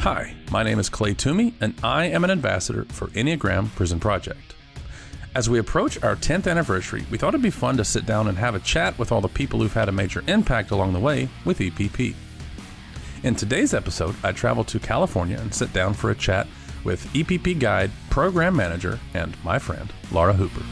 Hi, my name is Clay Tumey, and I am an ambassador for Enneagram Prison Project. As we approach our 10th anniversary, we thought it'd be fun to sit down and have a chat with all the people who've had a major impact along the way with EPP. In today's episode, I travel to California and sit down for a chat with EPP Guide Program Manager and my friend, Laura Hooper.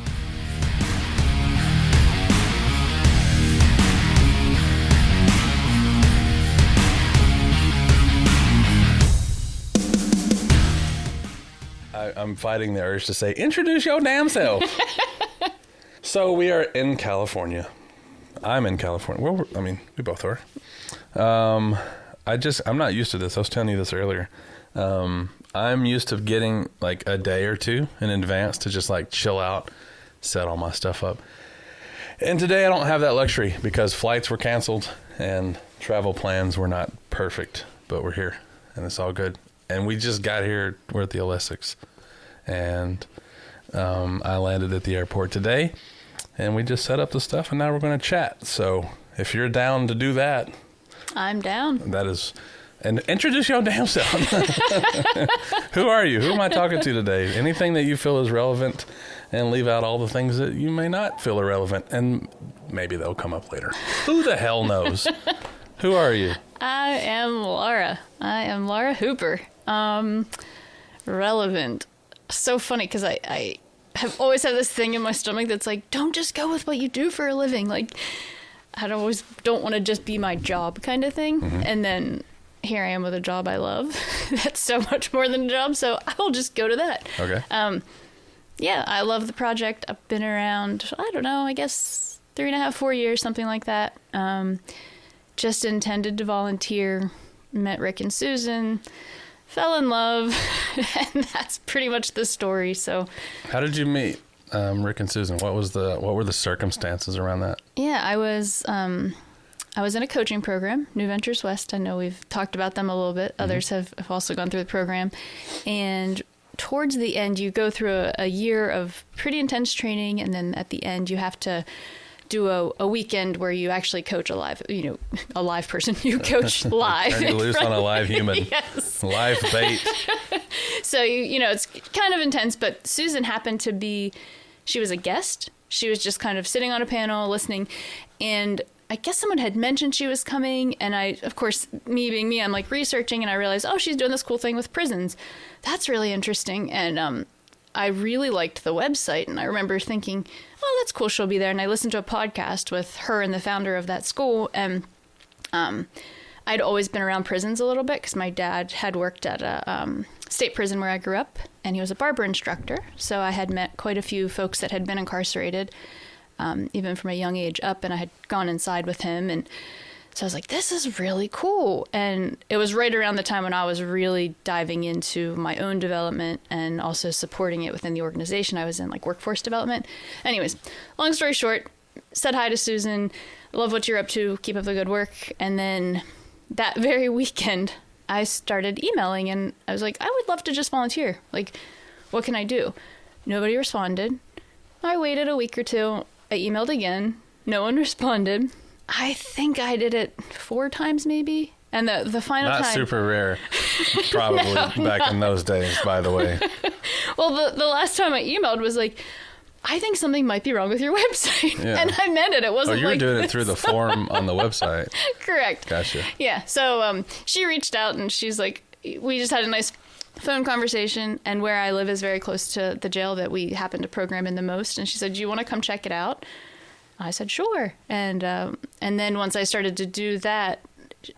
I'm fighting the urge to say, introduce your damn self. So we are in California. I'm in California. Well, we both are. I'm not used to this. I was telling you this earlier. I'm used to getting like a day or two in advance to just like chill out, set all my stuff up. And today I don't have that luxury because flights were canceled and travel plans were not perfect, but we're here and it's all good. And we just got here. We're at the Essex. And I landed at the airport today, and we just set up the stuff, and now we're going to chat. So if you're down to do that, I'm down. That is, and introduce your damn self. Who are you? Who am I talking to today? Anything that you feel is relevant, and leave out all the things that you may not feel are relevant, and maybe they'll come up later. Who the hell knows? Who are you? I am Laura. I am Laura Hooper. Relevant. So funny because I have always had this thing in my stomach that's like, don't just go with what you do for a living. Like, I always don't want to just be my job kind of thing. Mm-hmm. And then here I am with a job I love. That's so much more than a job. So I'll just go to that. Okay. Yeah, I love the project. I've been around, I don't know, I guess 3.5, 4 years, something like that. Just intended to volunteer, met Rick and Susan, fell in love, and that's pretty much the story. So, how did you meet Rick and Susan? What were the circumstances around that? Yeah, I was in a coaching program, New Ventures West. I know we've talked about them a little bit. Mm-hmm. Others have also gone through the program, and towards the end, you go through a year of pretty intense training, and then at the end, you have to do a weekend where you actually coach a live person. You coach live. Turn you loose on a live human. Yes. Live bait. So, it's kind of intense, but Susan happened to be, she was a guest. She was just kind of sitting on a panel listening, and I guess someone had mentioned she was coming, and I, of course, me being me, I'm like researching, and I realized, oh, she's doing this cool thing with prisons. That's really interesting, and I really liked the website, and I remember thinking, oh, that's cool, she'll be there. And I listened to a podcast with her and the founder of that school, and I'd always been around prisons a little bit because my dad had worked at a state prison where I grew up, and he was a barber instructor. So I had met quite a few folks that had been incarcerated, even from a young age up, and I had gone inside with him, and so I was like, this is really cool. And it was right around the time when I was really diving into my own development and also supporting it within the organization I was in, like workforce development. Anyways, long story short, said hi to Susan, love what you're up to, keep up the good work. And then that very weekend, I started emailing, and I was like, I would love to just volunteer. Like, what can I do? Nobody responded. I waited a week or two. I emailed again. No one responded. I think I did it 4 times maybe. And the final time... Not super rare, probably, back in those days, by the way. Well, the last time I emailed was like, I think something might be wrong with your website. Yeah. And I meant it. It wasn't you were doing it through the form on the website. Correct. Gotcha. Yeah. So she reached out, and she's like, we just had a nice phone conversation, and where I live is very close to the jail that we happen to program in the most. And she said, do you want to come check it out? I said, sure. And then once I started to do that,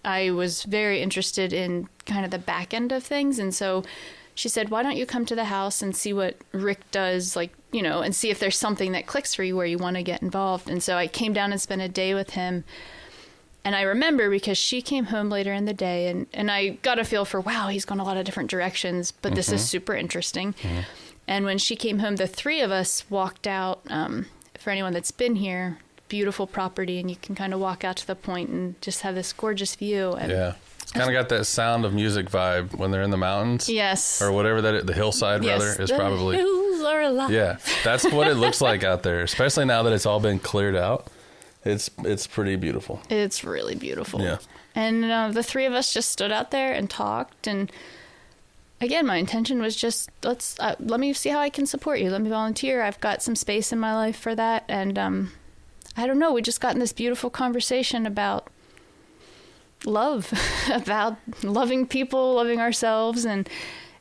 I was very interested in kind of the back end of things. And so she said, why don't you come to the house and see what Rick does, and see if there's something that clicks for you where you want to get involved. And so I came down and spent a day with him. And I remember because she came home later in the day, and I got a feel for, wow, he's gone a lot of different directions, but this is super interesting. Mm-hmm. And when she came home, the 3 of us walked out. For anyone that's been here, beautiful property, and you can kind of walk out to the point and just have this gorgeous view. And yeah. It's kind of got that Sound of Music vibe when they're in the mountains. Yes. Or whatever the hillside, yes, rather, is the probably. Hills are alive. Yeah. That's what it looks like out there, especially now that it's all been cleared out. It's pretty beautiful. It's really beautiful. Yeah. And the 3 of us just stood out there and talked, and again, my intention was just, let me see how I can support you. Let me volunteer. I've got some space in my life for that. And I don't know, we just got in this beautiful conversation about love, about loving people, loving ourselves. And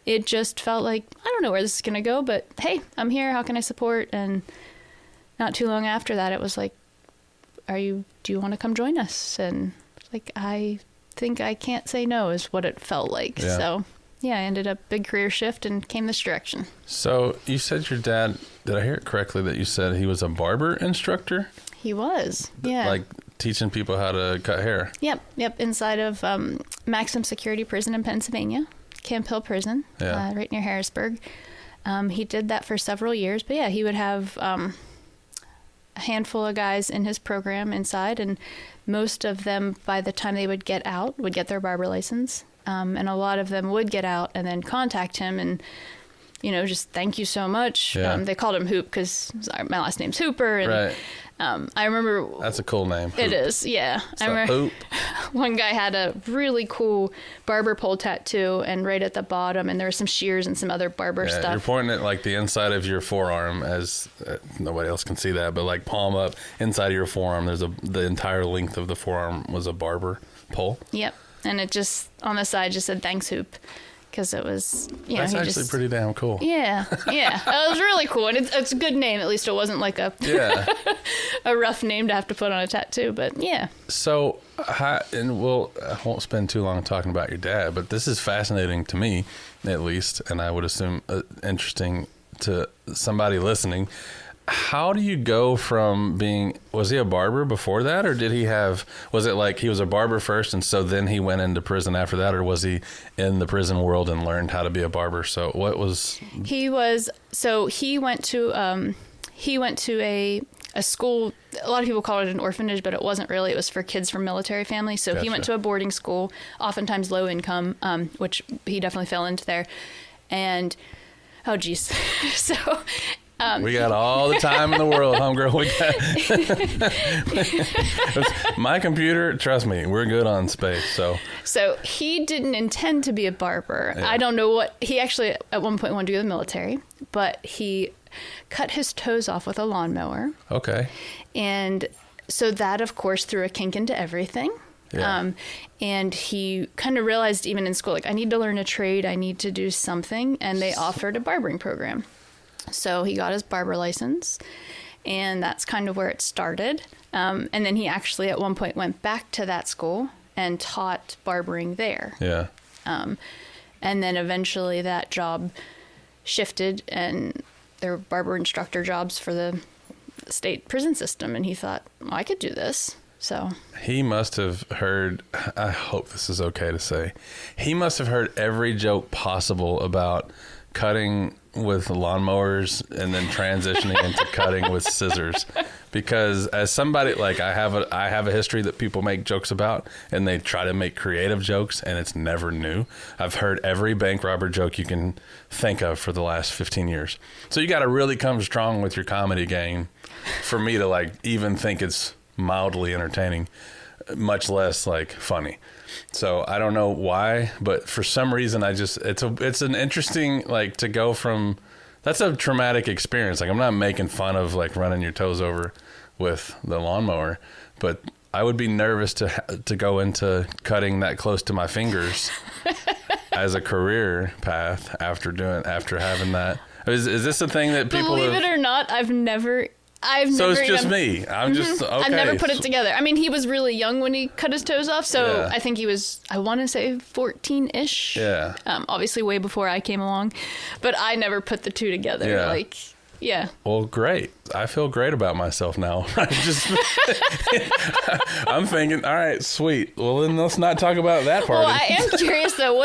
it just felt like, I don't know where this is going to go, but hey, I'm here. How can I support? And not too long after that, it was like, do you want to come join us? And like, I think I can't say no is what it felt like. Yeah. So yeah, I ended up big career shift and came this direction. So you said your dad, did I hear it correctly that you said he was a barber instructor? He was, yeah. Like teaching people how to cut hair? Yep. Inside of maximum security prison in Pennsylvania, Camp Hill Prison, right near Harrisburg. He did that for several years, but yeah, he would have a handful of guys in his program inside, and most of them, by the time they would get out, would get their barber license. And a lot of them would get out and then contact him and, just thank you so much. Yeah. They called him Hoop because my last name's Hooper. And, right. I remember... That's a cool name. Hoop. It is, yeah. So I remember Hoop. One guy had a really cool barber pole tattoo, and right at the bottom, and there were some shears and some other barber stuff. You're pointing at like the inside of your forearm, as nobody else can see that, but like palm up inside of your forearm, the entire length of the forearm was a barber pole. Yep. And it just, on the side, just said, thanks, Hoop. Because it was, That's actually pretty damn cool. Yeah. It was really cool. And it's a good name. At least it wasn't like a rough name to have to put on a tattoo. But yeah. So, I won't spend too long talking about your dad, but this is fascinating to me, at least, and I would assume interesting to somebody listening. How do you go from was he a barber before that, or was it like he was a barber first and so then he went into prison after that, or was he in the prison world and learned how to be a barber? So what was... He went to a school, a lot of people call it an orphanage, but it wasn't really. It was for kids from military families. So He went to a boarding school, oftentimes low income, which he definitely fell into there. And, oh geez. So... we got all the time in the world, homegirl. My computer, trust me, we're good on space. So he didn't intend to be a barber. Yeah. I don't know what he actually at one point wanted to go to the military, but he cut his toes off with a lawnmower. Okay. And so that, of course, threw a kink into everything. Yeah. And he kind of realized even in school, like, I need to learn a trade. I need to do something. And they offered a barbering program. So he got his barber license, and that's kind of where it started. And then he actually at one point went back to that school and taught barbering there. Yeah. And then eventually that job shifted, and there were barber instructor jobs for the state prison system. And he thought, well, I could do this. So he must have heard, I hope this is okay to say, he must have heard every joke possible about cutting with lawnmowers and then transitioning into cutting with scissors, because as somebody, like, I have a history that people make jokes about and they try to make creative jokes and it's never new. I've heard every bank robber joke you can think of for the last 15 years. So you got to really come strong with your comedy game for me to like even think it's mildly entertaining, much less like funny. So I don't know why, but for some reason it's an interesting, like, to go from, that's a traumatic experience. Like, I'm not making fun of like running your toes over with the lawnmower, but I would be nervous to go into cutting that close to my fingers as a career path after having that. Is this a thing that people believe it or not, I've never so it's just me. I'm just, okay. I've never put it together. I mean, he was really young when he cut his toes off, so yeah. I think he was, I want to say 14-ish. Yeah. Obviously way before I came along, but I never put the two together. Yeah. Like, yeah. Well, great. I feel great about myself now. I'm thinking, all right, sweet. Well, then let's not talk about that part. Well, I am curious though.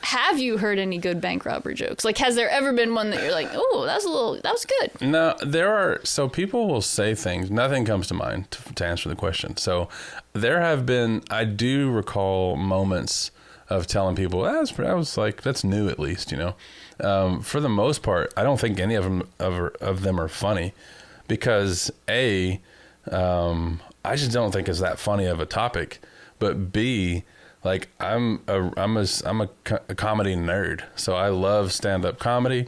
Have you heard any good bank robber jokes? Like, has there ever been one that you're like, oh, that was good? No, there are. So people will say things. Nothing comes to mind to answer the question. So there have been, I do recall moments of telling people, that's new at least, you know. For the most part, I don't think any of them are funny because I just don't think it's that funny of a topic. But B, Like I'm a comedy nerd, so I love stand-up comedy.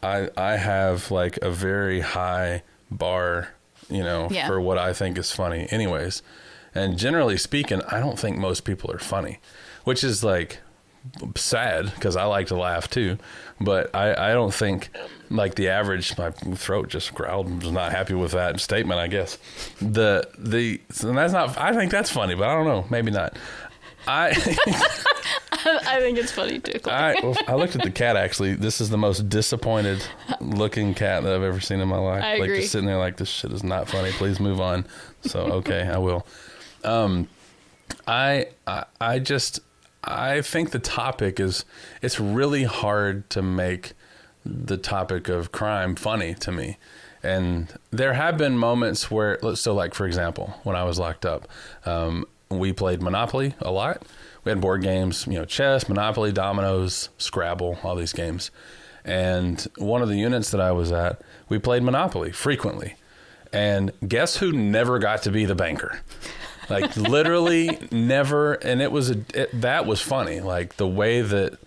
I have like a very high bar, for what I think is funny anyways. And generally speaking, I don't think most people are funny, which is like sad because I like to laugh too. But I don't think like the average, my throat just growled and was not happy with that statement, I guess. And that's not, I think that's funny, but I don't know, maybe not. I think it's funny too. I looked at the cat, actually. This is the most disappointed looking cat that I've ever seen in my life. I agree. Just sitting there like, this shit is not funny. Please move on. So, okay, I will. I think the topic it's really hard to make the topic of crime funny to me. And there have been moments where, so like, for example, when I was locked up, we played Monopoly a lot. We had board games, chess, Monopoly, dominoes, Scrabble, all these games. And one of the units that I was at, we played Monopoly frequently. And guess who never got to be the banker? Like literally never. And that was funny. Like the way that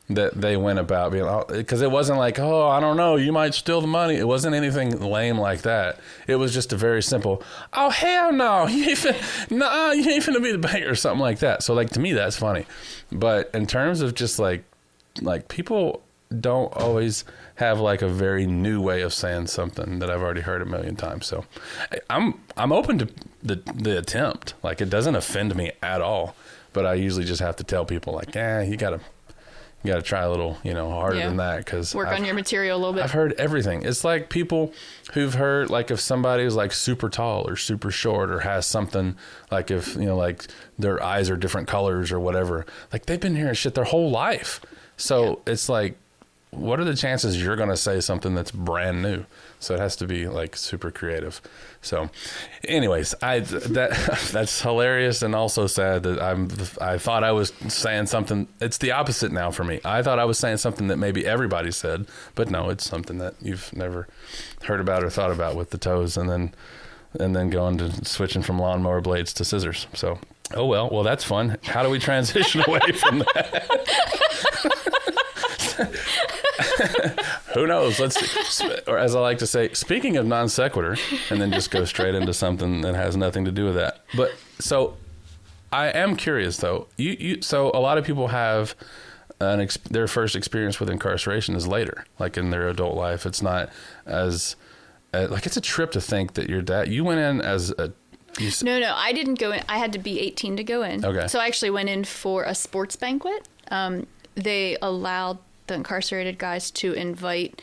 they went about being, because it wasn't like, oh, I don't know, you might steal the money. It wasn't anything lame like that. It was just a very simple, oh, hell no, you ain't finna be the banker or something like that. So like to me, that's funny. But in terms of just like people don't always have like a very new way of saying something that I've already heard a million times. So I'm open to the attempt. Like it doesn't offend me at all, but I usually just have to tell people like, you gotta try a little, harder than that, because work on your material a little bit. I've heard everything. It's like people who've heard, like if somebody is like super tall or super short or has something, like if, like their eyes are different colors or whatever, like they've been hearing shit their whole life. So it's like, what are the chances you're going to say something that's brand new? So it has to be like super creative. So anyways, that's hilarious and also sad that I thought I was saying something. It's the opposite now for me. I thought I was saying something that maybe everybody said, but no, it's something that you've never heard about or thought about with the toes and then going to switching from lawnmower blades to scissors. So, well, that's fun. How do we transition away from that? Who knows? Or as I like to say, speaking of non sequitur, and then just go straight into something that has nothing to do with that. But so I am curious though. So a lot of people have their first experience with incarceration is later, like in their adult life. It's not as like it's a trip to think that your dad. You went in as a. No, I didn't go in. I had to be 18 to go in. Okay. So I actually went in for a sports banquet. They allowed the incarcerated guys to invite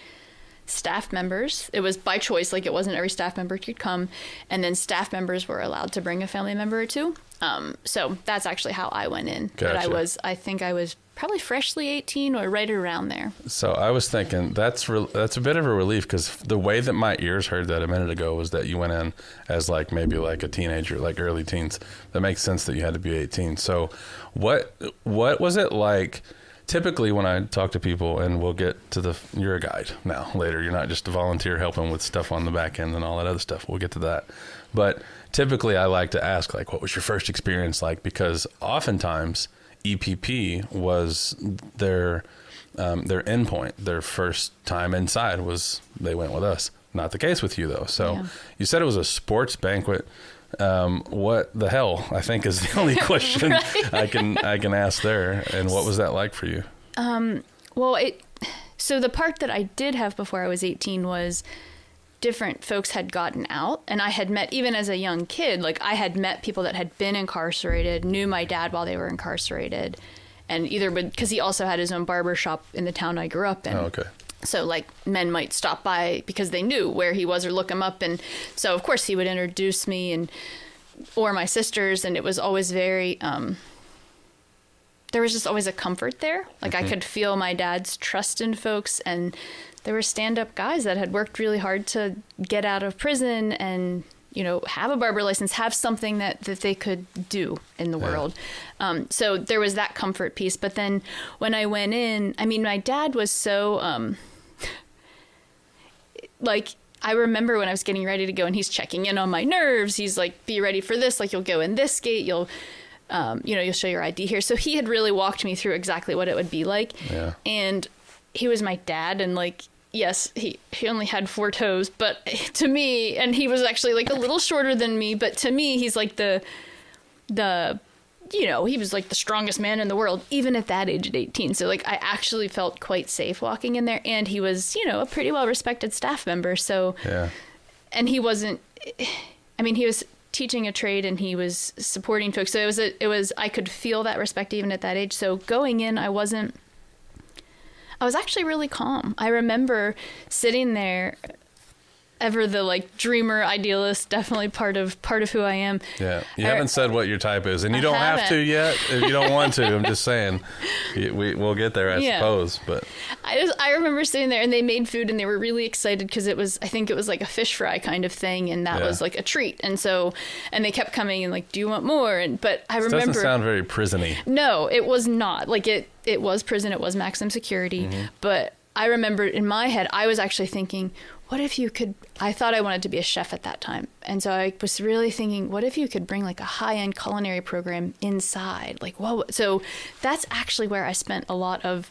staff members. It was by choice, like it wasn't every staff member could come, and then staff members were allowed to bring a family member or two. So that's actually how I went in. Gotcha. But I think I was probably freshly 18 or right around there. So I was thinking that's a bit of a relief, because the way that my ears heard that a minute ago was that you went in as like maybe like a teenager, like early teens. That makes sense that you had to be 18. So what was it like? Typically when I talk to people, and we'll get to you're a guide now later, you're not just a volunteer helping with stuff on the back end and all that other stuff. We'll get to that. But typically I like to ask, like, what was your first experience like? Because oftentimes EPP was their endpoint. Their first time inside was they went with us. Not the case with you though. So You said it was a sports banquet. What the hell, I think, is the only question right? I can ask there. And what was that like for you? So the part that I did have before I was 18 was different folks had gotten out, and I had met, even as a young kid, like I had met people that had been incarcerated, knew my dad while they were incarcerated, and either because he also had his own barber shop in the town I grew up in. Oh, okay. So like men might stop by because they knew where he was or look him up. And so of course he would introduce me or my sisters. And it was always very, there was just always a comfort there. Like I could feel my dad's trust in folks, and there were stand-up guys that had worked really hard to get out of prison and, have a barber license, have something that they could do in the world. So there was that comfort piece. But then when I went in, I mean, my dad was so, like, I remember when I was getting ready to go and he's checking in on my nerves. He's like, be ready for this. Like, you'll go in this gate. you'll show your ID here. So he had really walked me through exactly what it would be like. Yeah. And he was my dad, and like, yes, he only had 4 toes, but to me, and he was actually like a little shorter than me, but to me, he's like the he was like the strongest man in the world, even at that age at 18. So like, I actually felt quite safe walking in there, and he was, a pretty well respected staff member. So, yeah. And he wasn't, he was teaching a trade and he was supporting folks. So it was, I could feel that respect even at that age. So going in, I was actually really calm. I remember sitting there, ever the like dreamer, idealist, definitely part of who I am. Yeah. You haven't said what your type is, and you don't have to yet if you don't want to. I'm just saying we'll get there, I suppose. But I remember sitting there, and they made food, and they were really excited because I think it was like a fish fry kind of thing, and that was like a treat. And they kept coming and like, do you want more? But I remember, doesn't sound very prison-y. No, it was not. Like it was prison, it was maximum security. Mm-hmm. But I remember in my head, I was actually thinking, what if you could, I thought I wanted to be a chef at that time. And so I was really thinking, what if you could bring like a high-end culinary program inside? Like, whoa. So that's actually where I spent a lot of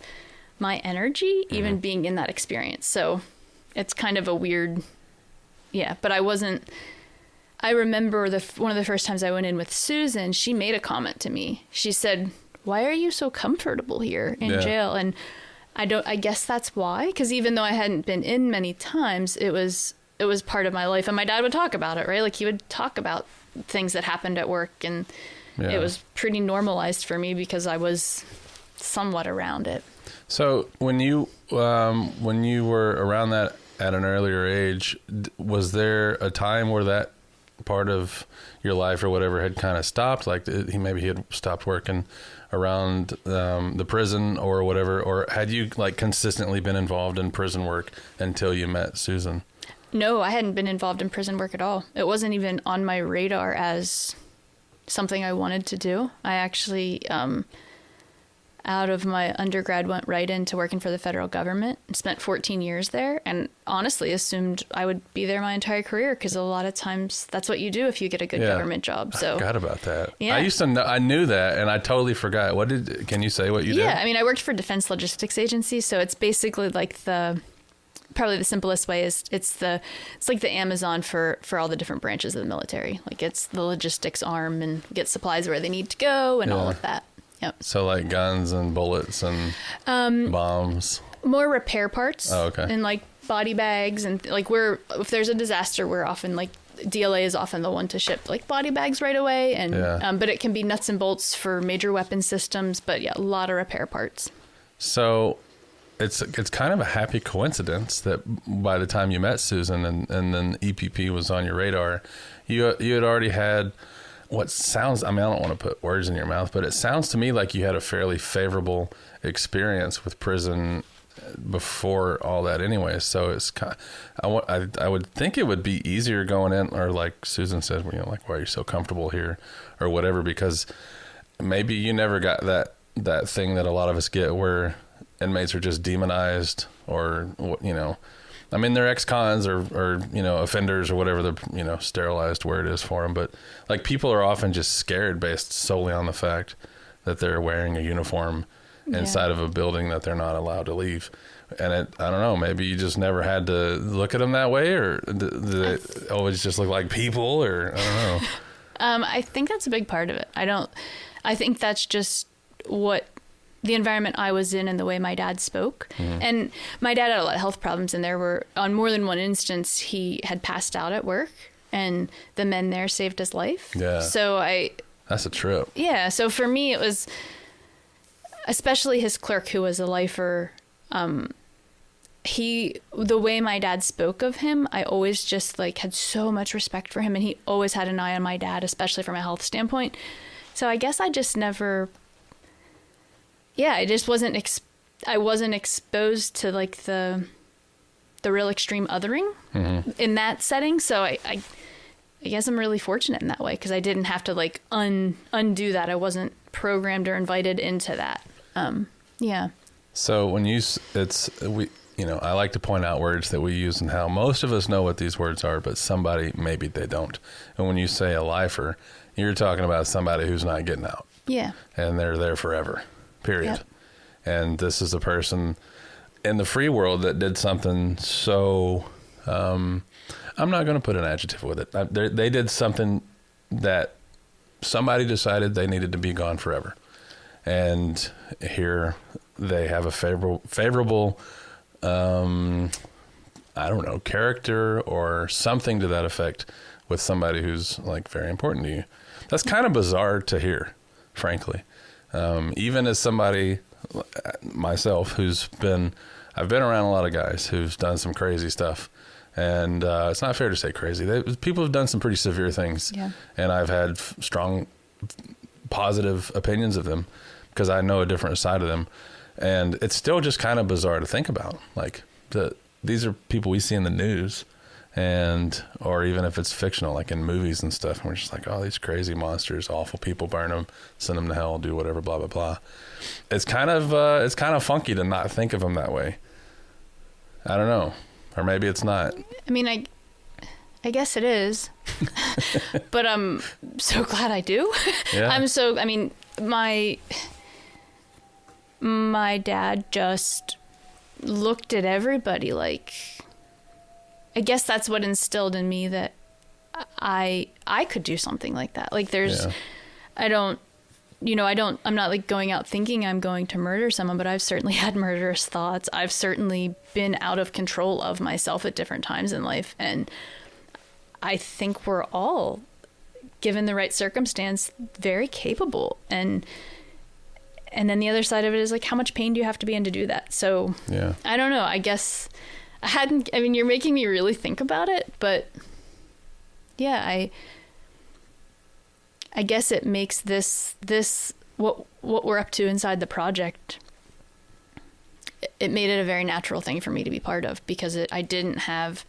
my energy, even being in that experience. So it's kind of a weird, but I remember one of the first times I went in with Susan, she made a comment to me. She said, why are you so comfortable here in jail? And I guess that's why, because even though I hadn't been in many times, it was part of my life, and my dad would talk about it, right? Like he would talk about things that happened at work, and it was pretty normalized for me because I was somewhat around it. So when you were around that at an earlier age, was there a time where that part of your life or whatever had kind of stopped? Like maybe he had stopped working around the prison or whatever, or had you like consistently been involved in prison work until you met Susan? No, I hadn't been involved in prison work at all. It wasn't even on my radar as something I wanted to do. I actually, out of my undergrad, went right into working for the federal government and spent 14 years there, and honestly assumed I would be there my entire career, because a lot of times that's what you do if you get a good government job. So I forgot about that. Yeah. I used to know, I knew that, and I totally forgot. Can you say what you did? Yeah, I worked for Defense Logistics Agency, so it's basically like probably the simplest way is it's like the Amazon for all the different branches of the military. Like it's the logistics arm, and get supplies where they need to go and all of that. Yep. So like guns and bullets and bombs. More repair parts. Oh, okay. And like body bags, and like if there's a disaster, we're often like DLA is often the one to ship like body bags right away, and but it can be nuts and bolts for major weapon systems. But a lot of repair parts. So it's kind of a happy coincidence that by the time you met Susan and then EPP was on your radar, you had already had what sounds, I don't want to put words in your mouth, but it sounds to me like you had a fairly favorable experience with prison before all that anyway. So it's kind of, I would think it would be easier going in, or like Susan said, like, why are you so comfortable here or whatever, because maybe you never got that thing that a lot of us get where inmates are just demonized, or, they're ex-cons or offenders or whatever the, sterilized word is for them. But like people are often just scared based solely on the fact that they're wearing a uniform inside of a building that they're not allowed to leave. And I don't know, maybe you just never had to look at them that way, or did it always just look like people, or I don't know. I think that's a big part of it. I think that's just what the environment I was in and the way my dad spoke. Mm-hmm. And my dad had a lot of health problems, and there were, on more than one instance, he had passed out at work, and the men there saved his life. Yeah. So that's a trip. Yeah. So for me, it was, especially his clerk, who was a lifer, the way my dad spoke of him, I always just like had so much respect for him, and he always had an eye on my dad, especially from a health standpoint. So I guess I just never, I just wasn't exposed to like the real extreme othering in that setting. So I guess I'm really fortunate in that way, because I didn't have to like undo that. I wasn't programmed or invited into that. So when I like to point out words that we use and how most of us know what these words are, but somebody, maybe they don't. And when you say a lifer, you're talking about somebody who's not getting out. Yeah. And they're there forever, period. Yep. And this is a person in the free world that did something so, I'm not going to put an adjective with it. They did something that somebody decided they needed to be gone forever. And here they have a favorable, I don't know, character or something to that effect with somebody who's like very important to you. That's kind of bizarre to hear, frankly. Even as somebody, myself, I've been around a lot of guys who've done some crazy stuff. And it's not fair to say crazy. People have done some pretty severe things. Yeah. And I've had strong, positive opinions of them because I know a different side of them. And it's still just kind of bizarre to think about. Like, these are people we see in the news, or even if it's fictional, like in movies and stuff. And we're just like, oh, these crazy monsters, awful people, burn them, send them to hell, do whatever, blah, blah, blah. It's kind of funky to not think of them that way. I don't know. Or maybe it's not. I mean, I guess it is. But I'm so glad I do. Yeah. My dad just looked at everybody like, I guess that's what instilled in me that I could do something like that. Like I'm not like going out thinking I'm going to murder someone, but I've certainly had murderous thoughts. I've certainly been out of control of myself at different times in life. And I think we're all, given the right circumstance, very capable. And then the other side of it is like, how much pain do you have to be in to do that? So yeah. I don't know. I guess you're making me really think about it, but yeah, I guess it makes this what we're up to inside the project. It made it a very natural thing for me to be part of because I didn't have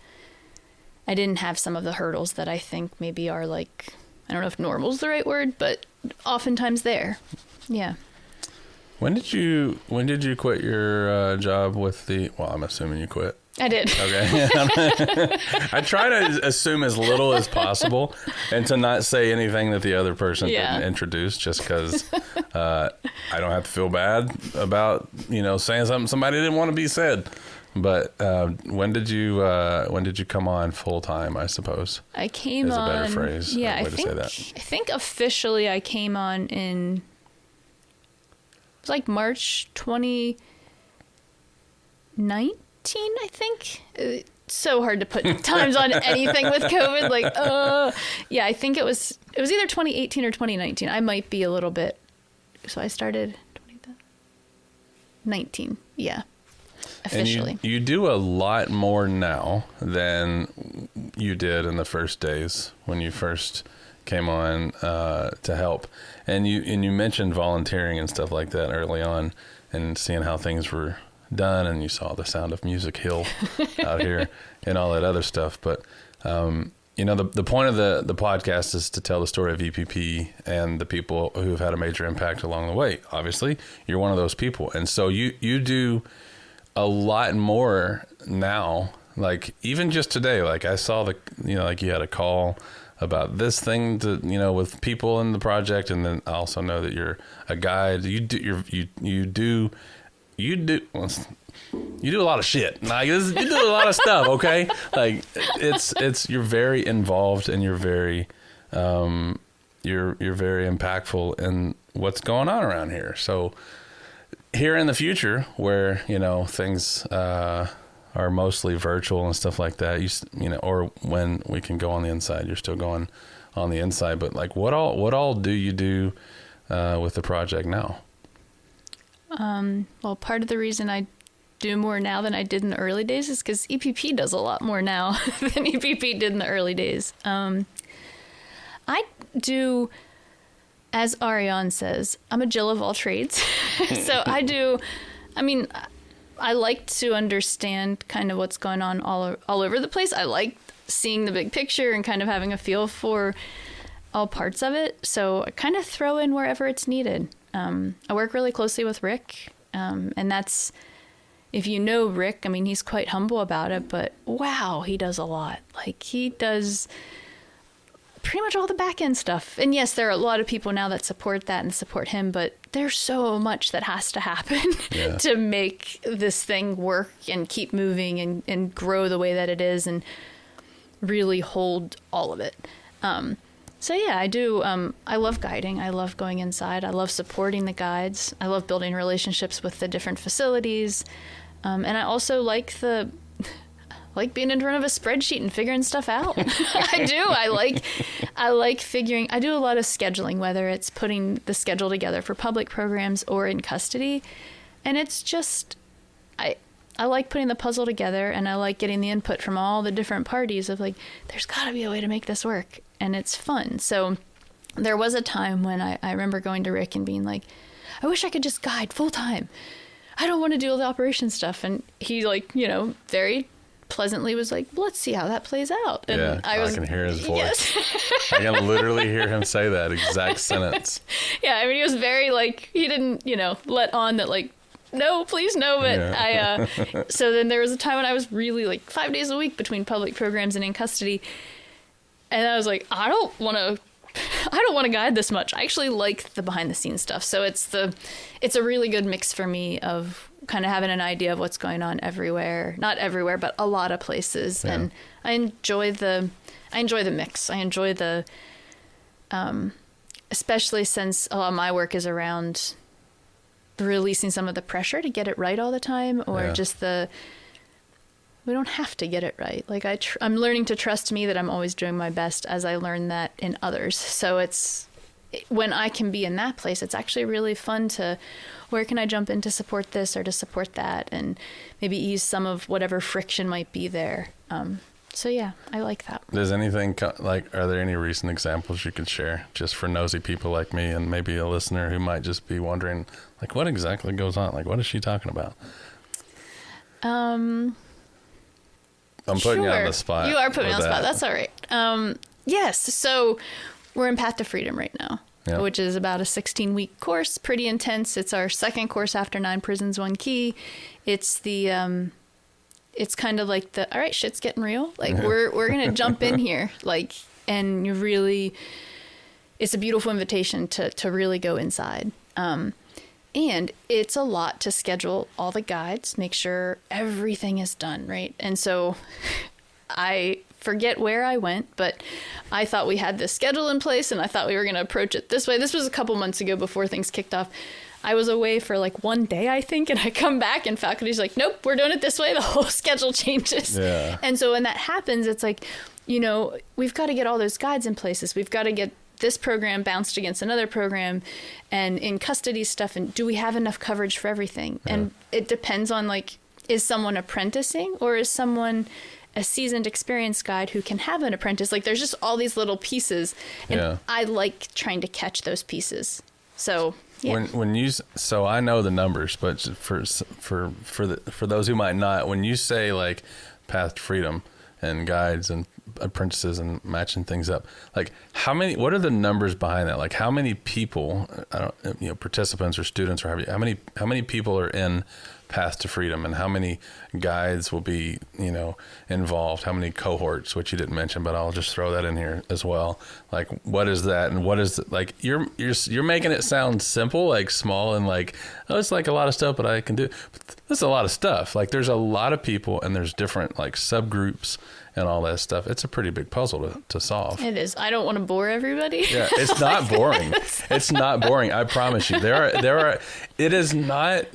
some of the hurdles that I think maybe are like, I don't know if normal is the right word, but oftentimes there. Yeah. When did you quit your job with well, I'm assuming you quit. I did. Okay. I try to assume as little as possible and to not say anything that the other person didn't introduce just because I don't have to feel bad about, saying something somebody didn't want to be said. But when did you come on full time, I suppose? I came on. Is a better phrase. Yeah, I think officially I came on in, it was like March 2019. I think. It's so hard to put times on anything with COVID. Like, yeah, I think it was either 2018 or 2019. I might be a little bit. So I started 2019. Yeah, officially. And you do a lot more now than you did in the first days when you first came on to help. And you mentioned volunteering and stuff like that early on, and seeing how things were done, and you saw the Sound of Music Hill out here and all that other stuff. But the point of the podcast is to tell the story of EPP and the people who've had a major impact along the way. Obviously, you're one of those people, and so you do a lot more now. Like even just today, like I saw like you had a call about this thing to with people in the project, and then I also know that you're a guide. You do a lot of shit. Like you do a lot of stuff, okay? Like you're very involved, and you're very impactful in what's going on around here. So here in the future, where things are mostly virtual and stuff like that, or when we can go on the inside, you're still going on the inside. But like, what all do you do with the project now? Well, part of the reason I do more now than I did in the early days is because EPP does a lot more now than EPP did in the early days. I do, as Ariane says, I'm a Jill of all trades. So I like to understand kind of what's going on all over the place. I like seeing the big picture and kind of having a feel for all parts of it. So I kind of throw in wherever it's needed. I work really closely with Rick, and that's, if you know Rick, he's quite humble about it, but wow, he does a lot. Like he does pretty much all the back end stuff. And yes, there are a lot of people now that support that and support him, but there's so much that has to happen to make this thing work and keep moving and grow the way that it is and really hold all of it. So yeah, I do. I love guiding. I love going inside. I love supporting the guides. I love building relationships with the different facilities. And I also like being in front of a spreadsheet and figuring stuff out. I do. I like figuring. I do a lot of scheduling, whether it's putting the schedule together for public programs or in custody. And it's just, I like putting the puzzle together, and I like getting the input from all the different parties of like, there's got to be a way to make this work. And it's fun. So there was a time when I remember going to Rick and being like, I wish I could just guide full time. I don't want to do all the operation stuff. And he very pleasantly was like, let's see how that plays out. And I can hear his voice. Yes. I can literally hear him say that exact sentence. Yeah. I mean, he was very he didn't, let on that no, please no. But so then there was a time when I was really 5 days a week between public programs and in custody. And I was like, I don't want to guide this much. I actually like the behind the scenes stuff. So it's a really good mix for me of kind of having an idea of what's going on everywhere, not everywhere, but a lot of places. Yeah. And I enjoy the mix. I enjoy especially since a lot of my work is around releasing some of the pressure to get it right all the time, or just we don't have to get it right. I'm learning to trust me that I'm always doing my best as I learn that in others. So when I can be in that place, it's actually really fun where can I jump in to support this or to support that, and maybe ease some of whatever friction might be there. So yeah, I like that. Does anything are there any recent examples you could share just for nosy people like me and maybe a listener who might just be wondering what exactly goes on? What is she talking about? I'm putting you on the spot. You are putting me on the spot. That's all right. Yes. So we're in Path to Freedom right now, which is about a 16-week course, pretty intense. It's our second course after 9 Prisons, 1 Key. It's it's kind of like all right, shit's getting real. We're going to jump in here. And you really, it's a beautiful invitation to really go inside. And it's a lot to schedule all the guides, make sure everything is done, right? And so I forget where I went, but I thought we had this schedule in place and I thought we were going to approach it this way. This was a couple months ago before things kicked off. I was away for 1 day, I think, and I come back and faculty's like, nope, we're doing it this way. The whole schedule changes. Yeah. And so when that happens, it's we've got to get all those guides in places. We've got to get this program bounced against another program and in custody stuff. And do we have enough coverage for everything? Yeah. And it depends on is someone apprenticing or is someone a seasoned experienced guide who can have an apprentice? There's just all these little pieces. And I like trying to catch those pieces. So yeah. So I know the numbers, but for those who might not, when you say Path to Freedom and guides and apprentices and matching things up, what are the numbers behind that? How many people, participants or students or how many people are in Path to Freedom, and how many guides will be, involved? How many cohorts, which you didn't mention, but I'll just throw that in here as well. What is that? And what is you're making it sound simple, small, and it's a lot of stuff, but I can do. But there's a lot of stuff. There's a lot of people, and there's different subgroups and all that stuff. It's a pretty big puzzle to solve. It is. I don't want to bore everybody. Yeah, it's not boring. It's not boring. I promise you. There are. It is not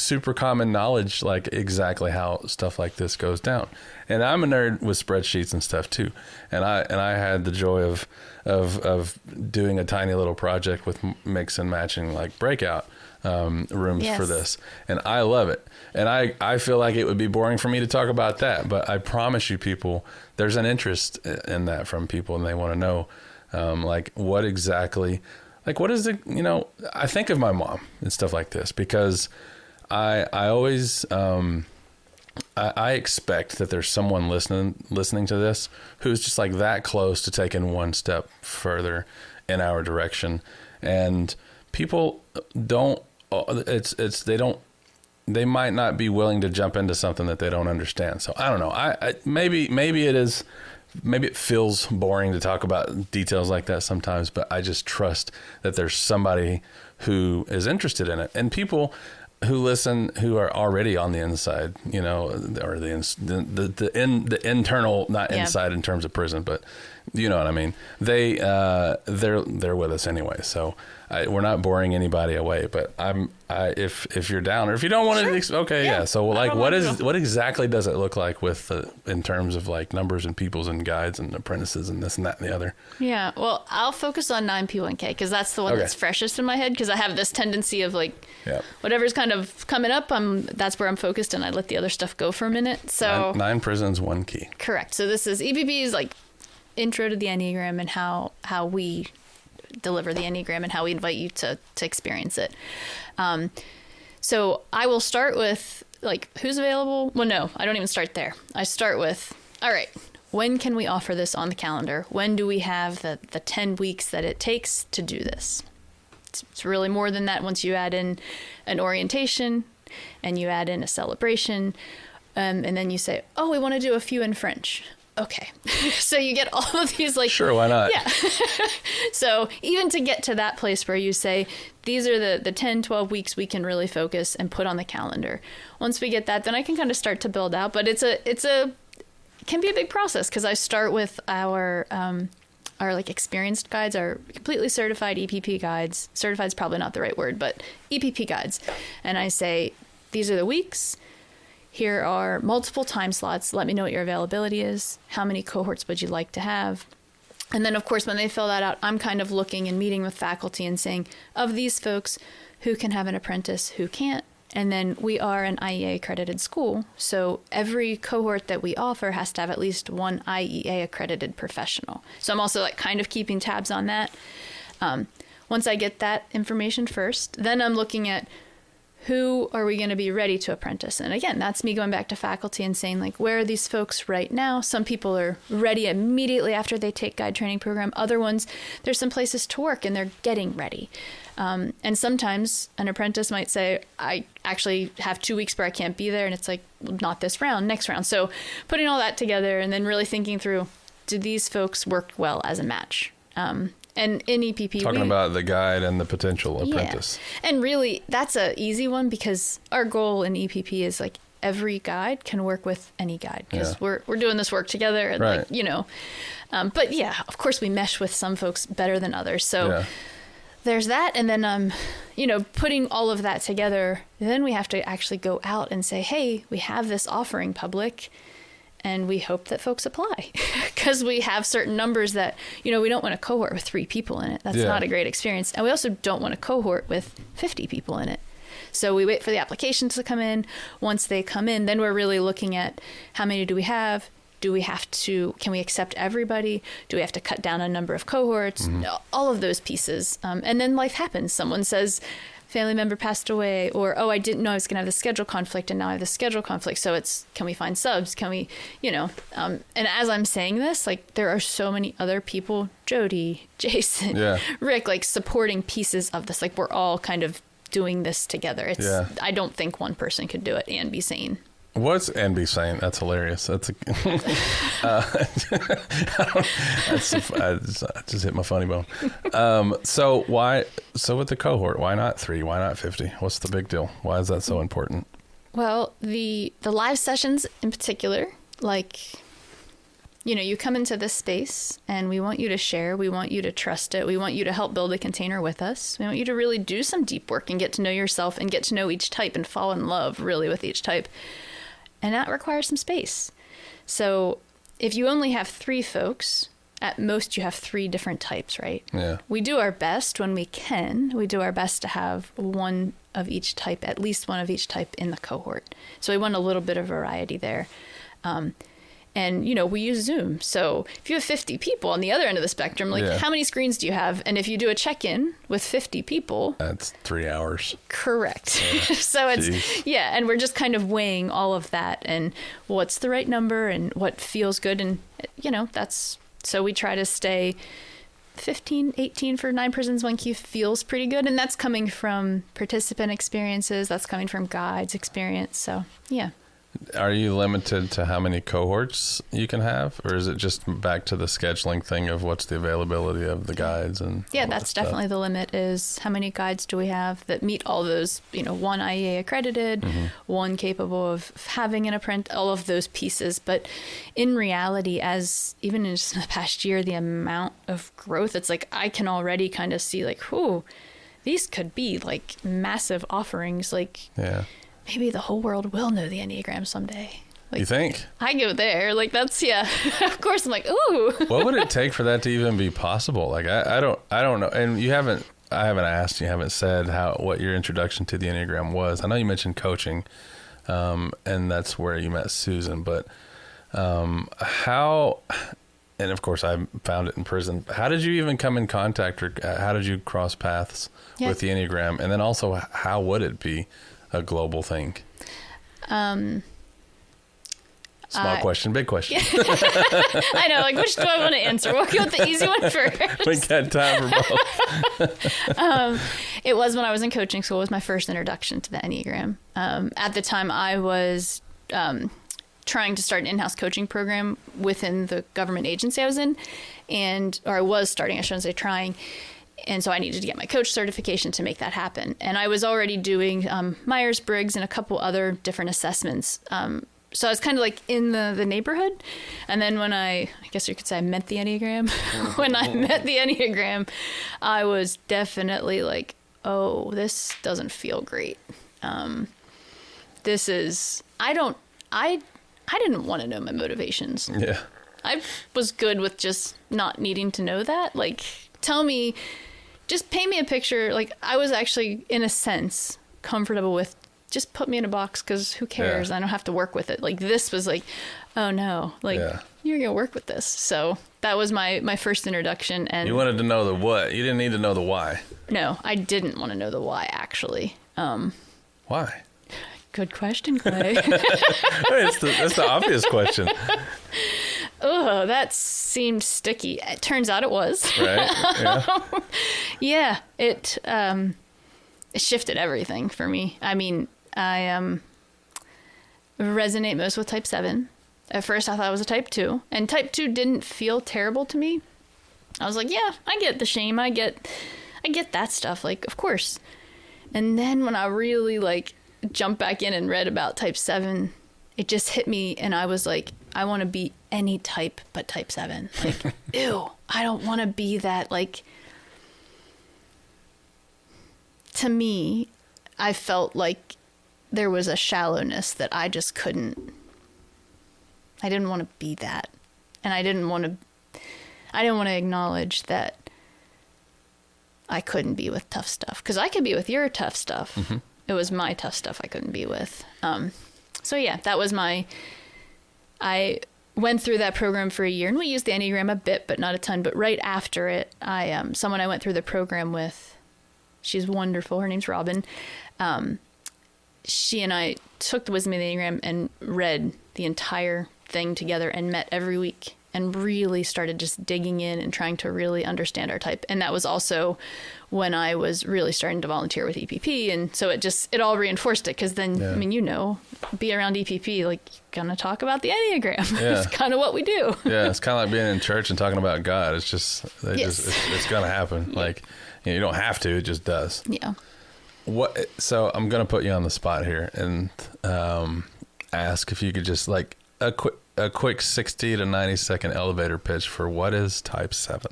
super common knowledge, exactly how stuff like this goes down. And I'm a nerd with spreadsheets and stuff too. And I had the joy of doing a tiny little project with mix and matching breakout rooms for this. And I love it. And I feel like it would be boring for me to talk about that, but I promise you people, there's an interest in that from people, and they want to know, what exactly, what is the, I think of my mom and stuff like this, because I always, I expect that there's someone listening to this who's just that close to taking one step further in our direction. And people don't, they might not be willing to jump into something that they don't understand. So I don't know. Maybe it is maybe it feels boring to talk about details like that sometimes, but I just trust that there's somebody who is interested in it, and people who listen who are already on the inside, you know, or the internal, not inside in terms of prison, but you know what I mean. They're with us anyway, so we're not boring anybody away. But if you're down, or if you don't want to, okay, yeah. So like, what exactly does it look like with in terms of like numbers and peoples and guides and apprentices and this and that and the other? Yeah, well, I'll focus on 9P1K because that's the one that's freshest in my head, because I have this tendency of like whatever's kind of coming up, that's where I'm focused, and I let the other stuff go for a minute. So 9 prisons, 1 key. Correct. So this is EPP's like intro to the Enneagram and how we deliver the Enneagram and how we invite you to experience it. So I will start with like, who's available? Well, no, I don't even start there. I start with, all right, when can we offer this on the calendar? When do we have the 10 weeks that it takes to do this? It's really more than that once you add in an orientation and you add in a celebration, and then you say, oh, we want to do a few in French. Okay. So you get all of these like... Sure, why not? Yeah. So even to get to that place where you say, these are the 10, 12 weeks we can really focus and put on the calendar. Once we get that, then I can kind of start to build out. But it can be a big process, because I start with our like experienced guides, our completely certified EPP guides. Certified is probably not the right word, but EPP guides. And I say, these are the weeks. Here are multiple time slots. Let me know what your availability is. How many cohorts would you like to have? And then, of course, when they fill that out, I'm kind of looking and meeting with faculty and saying, of these folks, who can have an apprentice, who can't? And then we are an IEA accredited school. So every cohort that we offer has to have at least one IEA accredited professional. So I'm also like kind of keeping tabs on that. Once I get that information first, then I'm looking at, who are we going to be ready to apprentice? And again, that's me going back to faculty and saying, like, where are these folks right now? Some people are ready immediately after they take guide training program. Other ones, there's some places to work and they're getting ready. And sometimes an apprentice might say, I actually have 2 weeks where I can't be there. And it's like, not this round, next round. So putting all that together and then really thinking through, do these folks work well as a match? And in EPP, talking about the guide and the potential apprentice. Yeah. And really, that's a easy one, because our goal in EPP is like every guide can work with any guide, because we're doing this work together, and like, you know. But yeah, of course, we mesh with some folks better than others. So there's that, and then you know, putting all of that together, then we have to actually go out and say, hey, we have this offering public. And we hope that folks apply, because we have certain numbers that, you know, we don't want a cohort with 3 people in it. That's not a great experience. And we also don't want a cohort with 50 people in it. So we wait for the applications to come in. Once they come in, then we're really looking at how many do we have? Can we accept everybody? Do we have to cut down a number of cohorts? All of those pieces. And then life happens. Someone says, family member passed away, or, oh, I didn't know I was going to have the schedule conflict, and now I have the schedule conflict. So it's, can we find subs? Can we, you know, and as I'm saying this, like, there are so many other people, Jody, Jason, Rick, like, supporting pieces of this. Like, we're all kind of doing this together. It's, I don't think one person could do it and be sane. What's and be sane? That's hilarious. That's I just hit my funny bone. So with the cohort, why not 3? Why not 50? What's the big deal? Why is that so important? Well, the live sessions in particular, like, you know, you come into this space and we want you to share. We want you to trust it. We want you to help build a container with us. We want you to really do some deep work and get to know yourself and get to know each type and fall in love really with each type. And that requires some space. So if you only have 3 folks, at most you have 3 different types, right? Yeah. We do our best when we can. We do our best to have one of each type, at least one of each type in the cohort. So we want a little bit of variety there. And, you know, we use Zoom. So if you have 50 people on the other end of the spectrum, like, how many screens do you have? And if you do a check-in with 50 people... That's 3 hours. Correct. Yeah. So it's, and we're just kind of weighing all of that and what's the right number and what feels good. And, you know, that's... So we try to stay 15, 18 for 9 prisons, 1 key feels pretty good. And that's coming from participant experiences. That's coming from guides experience. So, yeah. Are you limited to how many cohorts you can have, or is it just back to the scheduling thing of what's the availability of the guides? And yeah, that's definitely the limit, is how many guides do we have that meet all those, one IEA accredited, one capable of having an apprentice, all of those pieces. But in reality, as even in just the past year, the amount of growth, it's like I can already kind of see like, these could be like massive offerings. Like, yeah. Maybe the whole world will know the Enneagram someday. Like, you think? I go there. Like, that's, yeah. Of course, I'm like, ooh. What would it take for that to even be possible? Like, I don't know. And I haven't asked, you haven't said what your introduction to the Enneagram was. I know you mentioned coaching, and that's where you met Susan, but how, and of course I found it in prison. How did you even come in contact, or how did you cross paths with the Enneagram? And then also, how would it be a global thing? Small question, big question. I know, like, which do I want to answer? We'll go with the easy one first. We got time for both. It was when I was in coaching school. It was my first introduction to the Enneagram. At the time, I was trying to start an in-house coaching program within the government agency I was in, or I was starting, I shouldn't say trying. And so I needed to get my coach certification to make that happen. And I was already doing Myers-Briggs and a couple other different assessments. So I was kind of like in the neighborhood. And then when I guess you could say I met the Enneagram. When I met the Enneagram, I was definitely like, oh, this doesn't feel great. This is, I didn't want to know my motivations. Yeah. I was good with just not needing to know that. Like, tell me, just paint me a picture. Like, I was actually, in a sense, comfortable with just put me in a box, because who cares? I don't have to work with it. Like, this was like, oh no, like, you're going to work with this. So that was my first introduction. And you wanted to know the what. You didn't need to know the why. No, I didn't want to know the why, actually. Why? Good question, Clay. That's the obvious question. Oh, that seemed sticky. It turns out it was. Right. Yeah. Yeah. It shifted everything for me. I mean, I resonate most with type 7. At first, I thought I was a type 2, and type 2 didn't feel terrible to me. I was like, yeah, I get the shame. I get that stuff. Like, of course. And then when I really like jumped back in and read about type 7, it just hit me, and I was like, I want to be any type but type 7. Like, ew, I don't want to be that. Like, to me, I felt like there was a shallowness that I just couldn't. I didn't want to be that, and I didn't want to acknowledge that I couldn't be with tough stuff, because I could be with your tough stuff. Mm-hmm. It was my tough stuff I couldn't be with. So yeah, that was I went through that program for a year, and we used the Enneagram a bit, but not a ton. But right after it, someone I went through the program with, she's wonderful. Her name's Robin. She and I took the Wisdom of the Enneagram and read the entire thing together and met every week and really started just digging in and trying to really understand our type. And that was also when I was really starting to volunteer with EPP. And so it all reinforced it, because then, I mean, be around EPP, like, you're going to talk about the Enneagram. Yeah. It's kind of what we do. Yeah, it's kind of like being in church and talking about God. It's just, it's going to happen. Yeah. Like, you don't have to, it just does. Yeah. So I'm going to put you on the spot here and ask if you could just, like, a quick 60 to 90 second elevator pitch for what is type 7.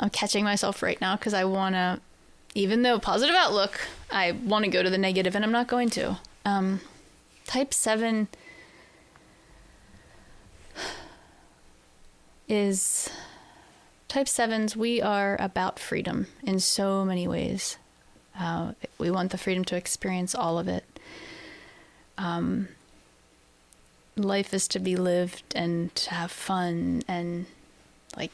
I'm catching myself right now, because I want to, even though positive outlook, I want to go to the negative, and I'm not going to. Type 7 is... Type 7s, we are about freedom in so many ways. We want the freedom to experience all of it. Life is to be lived and to have fun, and like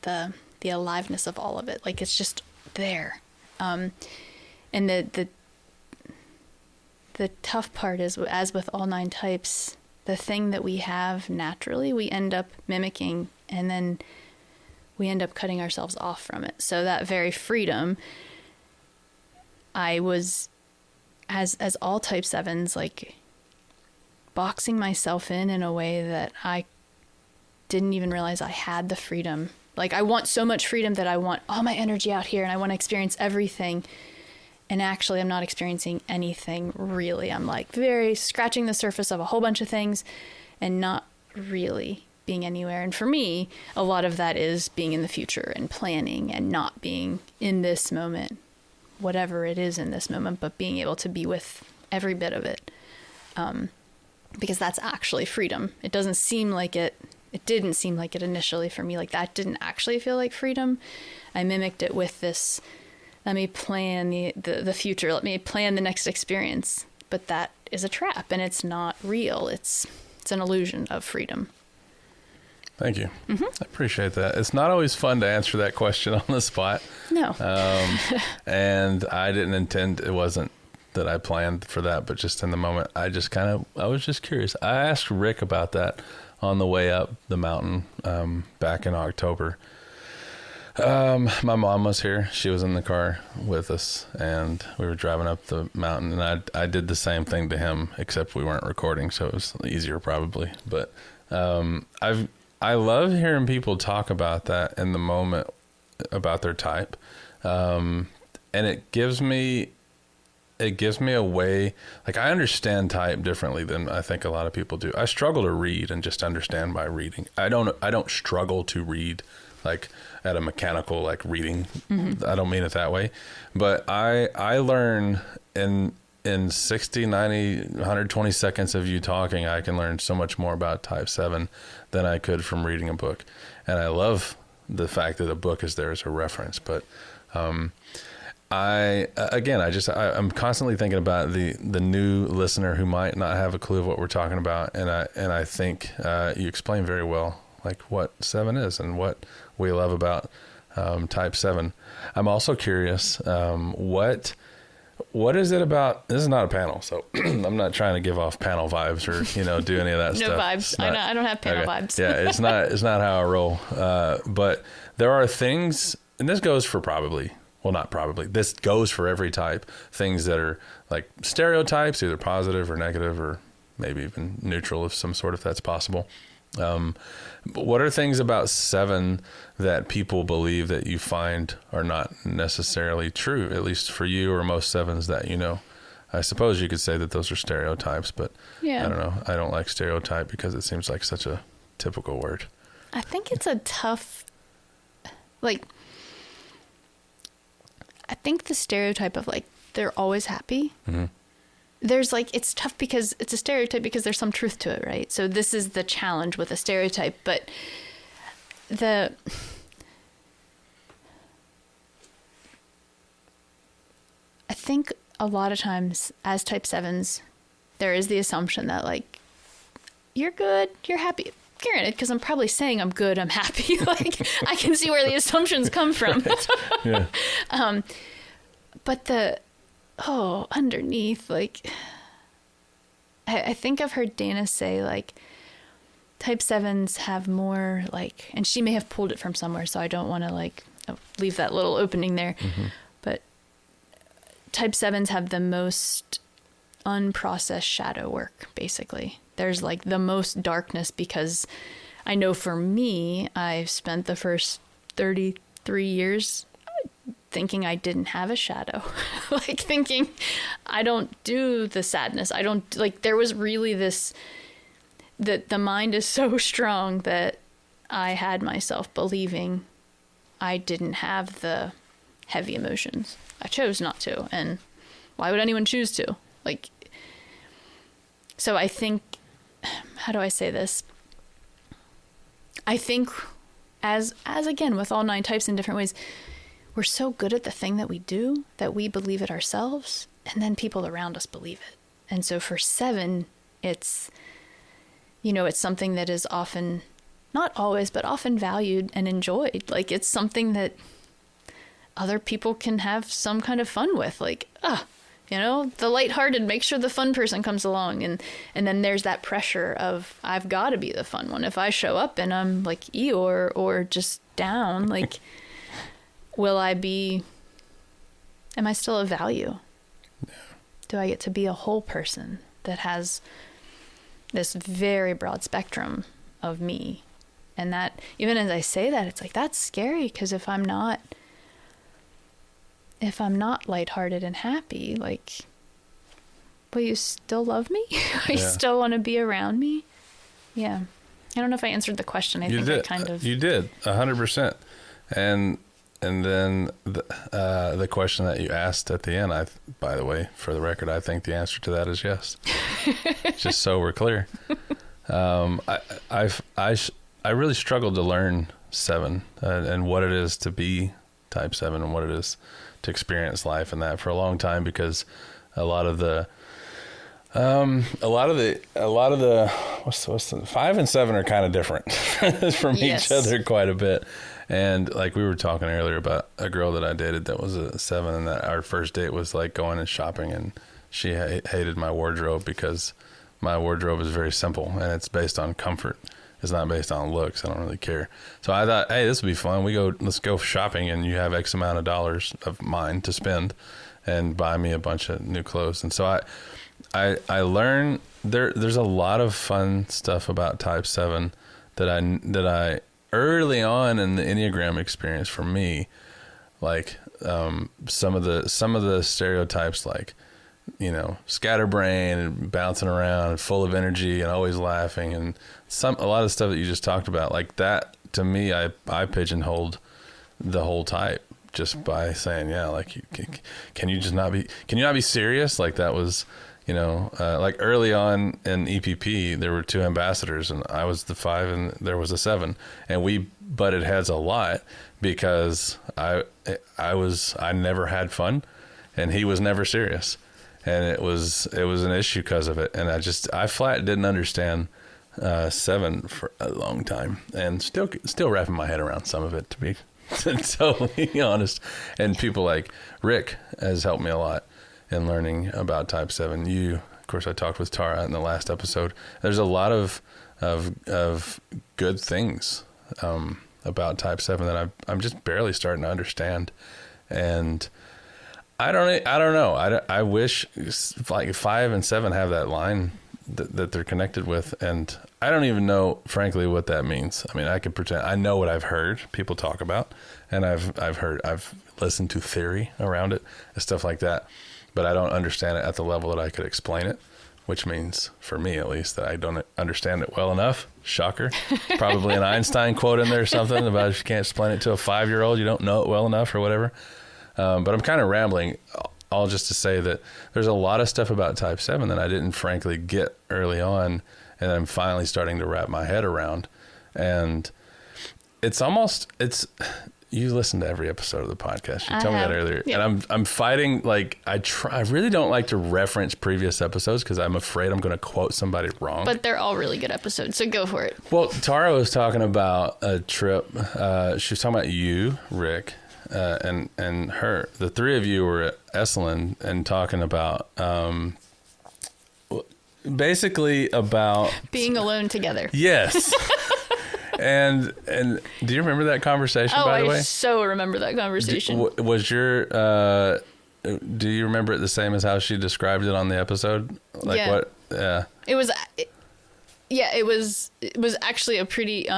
the aliveness of all of it. Like, it's just there. And the tough part is, as with all 9 types, the thing that we have naturally, we end up mimicking, and then we end up cutting ourselves off from it. So that very freedom, I was as all type 7s, like boxing myself in a way that I didn't even realize I had the freedom. Like, I want so much freedom that I want all my energy out here and I want to experience everything. And actually, I'm not experiencing anything really. I'm like very scratching the surface of a whole bunch of things and not really being anywhere. And for me, a lot of that is being in the future and planning and not being in this moment, whatever it is in this moment, but being able to be with every bit of it. Because that's actually freedom. It doesn't seem like it. It didn't seem like it initially for me. Like, that didn't actually feel like freedom. I mimicked it with this, let me plan the future. Let me plan the next experience. But that is a trap, and it's not real. It's an illusion of freedom. Thank you. I appreciate that. It's not always fun to answer that question on the spot. No. And I didn't intend, it wasn't that I planned for that, but just in the moment, I was just curious. I asked Rick about that on the way up the mountain back in October. My mom was here. She was in the car with us, and we were driving up the mountain, and I did the same thing to him, except we weren't recording, so it was easier probably. But I love hearing people talk about that in the moment, about their type, and it gives me a way, like, I understand type differently than I think a lot of people do. I struggle to read and just understand by reading. I don't struggle to read like at a mechanical, like, reading. I don't mean it that way, but I learn in 60, 90, 120 seconds of you talking, I can learn so much more about type 7 than I could from reading a book. And I love the fact that a book is there as a reference, but I'm constantly thinking about the new listener who might not have a clue of what we're talking about. And I think you explain very well, like, what 7 is and what we love about type 7. I'm also curious, what is it about, this is not a panel, so I'm not trying to give off panel vibes or, do any of that stuff. No vibes. I don't have panel vibes. Yeah, it's not how I roll. But there are things, and this goes for this goes for every type, things that are like stereotypes, either positive or negative, or maybe even neutral of some sort, if that's possible. But what are things about 7 that people believe that you find are not necessarily true, at least for you or most 7s that you know? I suppose you could say that those are stereotypes, but yeah. I don't know. I don't like stereotype because it seems like such a typical word. I think it's a tough, like, I think the stereotype of, like, they're always happy. Mm-hmm. There's, like, it's tough because it's a stereotype because there's some truth to it, right? So this is the challenge with a stereotype, but I think a lot of times as type 7s, there is the assumption that, like, you're good, you're happy. Granted, because I'm probably saying I'm good, I'm happy. Like, I can see where the assumptions come from. Right. Yeah. But underneath, like, I think I've heard Dana say, like, type 7s have more, like, and she may have pulled it from somewhere, so I don't want to, like, leave that little opening there. Mm-hmm. But type 7s have the most unprocessed shadow work, basically. There's, like, the most darkness, because I know for me, I've spent the first 33 years thinking I didn't have a shadow, like, thinking I don't do the sadness. I don't, like, there was really this, that the mind is so strong that I had myself believing I didn't have the heavy emotions. I chose not to. And why would anyone choose to? Like, so I think, how do I say this? I think as again, with all 9 types in different ways, we're so good at the thing that we do that we believe it ourselves, and then people around us believe it. And so for 7, it's, it's something that is often, not always, but often valued and enjoyed. Like, it's something that other people can have some kind of fun with. Like, the lighthearted, make sure the fun person comes along. And then there's that pressure of, I've got to be the fun one. If I show up and I'm, like, Eeyore or just down, like, am I still of value? do I get to be a whole person that has this very broad spectrum of me? And that, even as I say that, it's like, that's scary, because if I'm not lighthearted and happy, like, will you still love me? Will you still want to be around me? Yeah. I don't know if I answered the question. I think I kind of... You did, 100%. And then the question that you asked at the end, by the way, for the record, I think the answer to that is yes. Just so we're clear. I really struggled to learn 7 and what it is to be type 7 and what it is to experience life and that for a long time, because a lot of the what's the 5 and 7 are kind of different from each other quite a bit. And like we were talking earlier about a girl that I dated that was a 7, and that our first date was like going and shopping, and she hated my wardrobe because my wardrobe is very simple and it's based on comfort. It's not based on looks. I don't really care. So I thought, hey, this would be fun. Let's go shopping, and you have X amount of dollars of mine to spend and buy me a bunch of new clothes. And so I learned there's a lot of fun stuff about type 7 that I early on in the Enneagram experience for me, like some of the stereotypes, like, you know, scatterbrain and bouncing around and full of energy and always laughing, and a lot of stuff that you just talked about, like that, to me, I pigeonholed the whole type just by saying, yeah, like, can you not be serious? Like that was, you know, like early on in EPP, there were 2 ambassadors, and I was the 5 and there was a 7, and we butted heads a lot because I never had fun and he was never serious. And it was an issue because of it. And I flat didn't understand 7 for a long time, and still wrapping my head around some of it, to be totally honest. And people like Rick has helped me a lot in learning about type 7. Of course, I talked with Tara in the last episode. There's a lot of good things about type 7 that I'm just barely starting to understand. And I don't know. I wish like 5 and 7 have that line that they're connected with, and I don't even know, frankly, what that means. I mean, I could pretend I know what I've heard people talk about, and I've listened to theory around it and stuff like that, but I don't understand it at the level that I could explain it, which means, for me at least, that I don't understand it well enough. Shocker. Probably an Einstein quote in there or something about if you can't explain it to a 5-year-old, you don't know it well enough or whatever. But I'm kind of rambling, all just to say that there's a lot of stuff about type 7 that I didn't frankly get early on, and I'm finally starting to wrap my head around. And you listen to every episode of the podcast. You told me that earlier. Yep. And I'm fighting, like, I really don't like to reference previous episodes because I'm afraid I'm going to quote somebody wrong. But they're all really good episodes, so go for it. Well, Tara was talking about a trip. She was talking about you, Rick, and her. The 3 of you were at Esalen and talking about basically about being alone together. Yes. and do you remember that conversation, by the way? I so remember that conversation. Was your do you remember it the same as how she described it on the episode? Like, yeah. What? Yeah. It was actually a pretty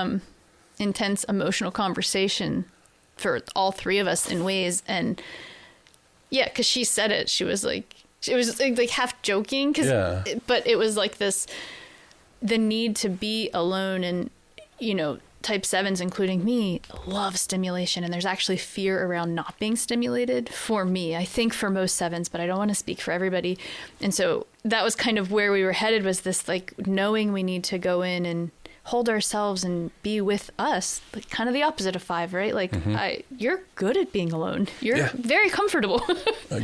intense emotional conversation for all 3 of us in ways. And yeah, because she said it, she was like half joking, but it was like the need to be alone. And, you know, type 7s, including me, love stimulation. And there's actually fear around not being stimulated for me. I think for most 7s, but I don't want to speak for everybody. And so that was kind of where we were headed, was this, like, knowing we need to go in and hold ourselves and be with us, like kind of the opposite of 5, right? Like, you're good at being alone. You're very comfortable.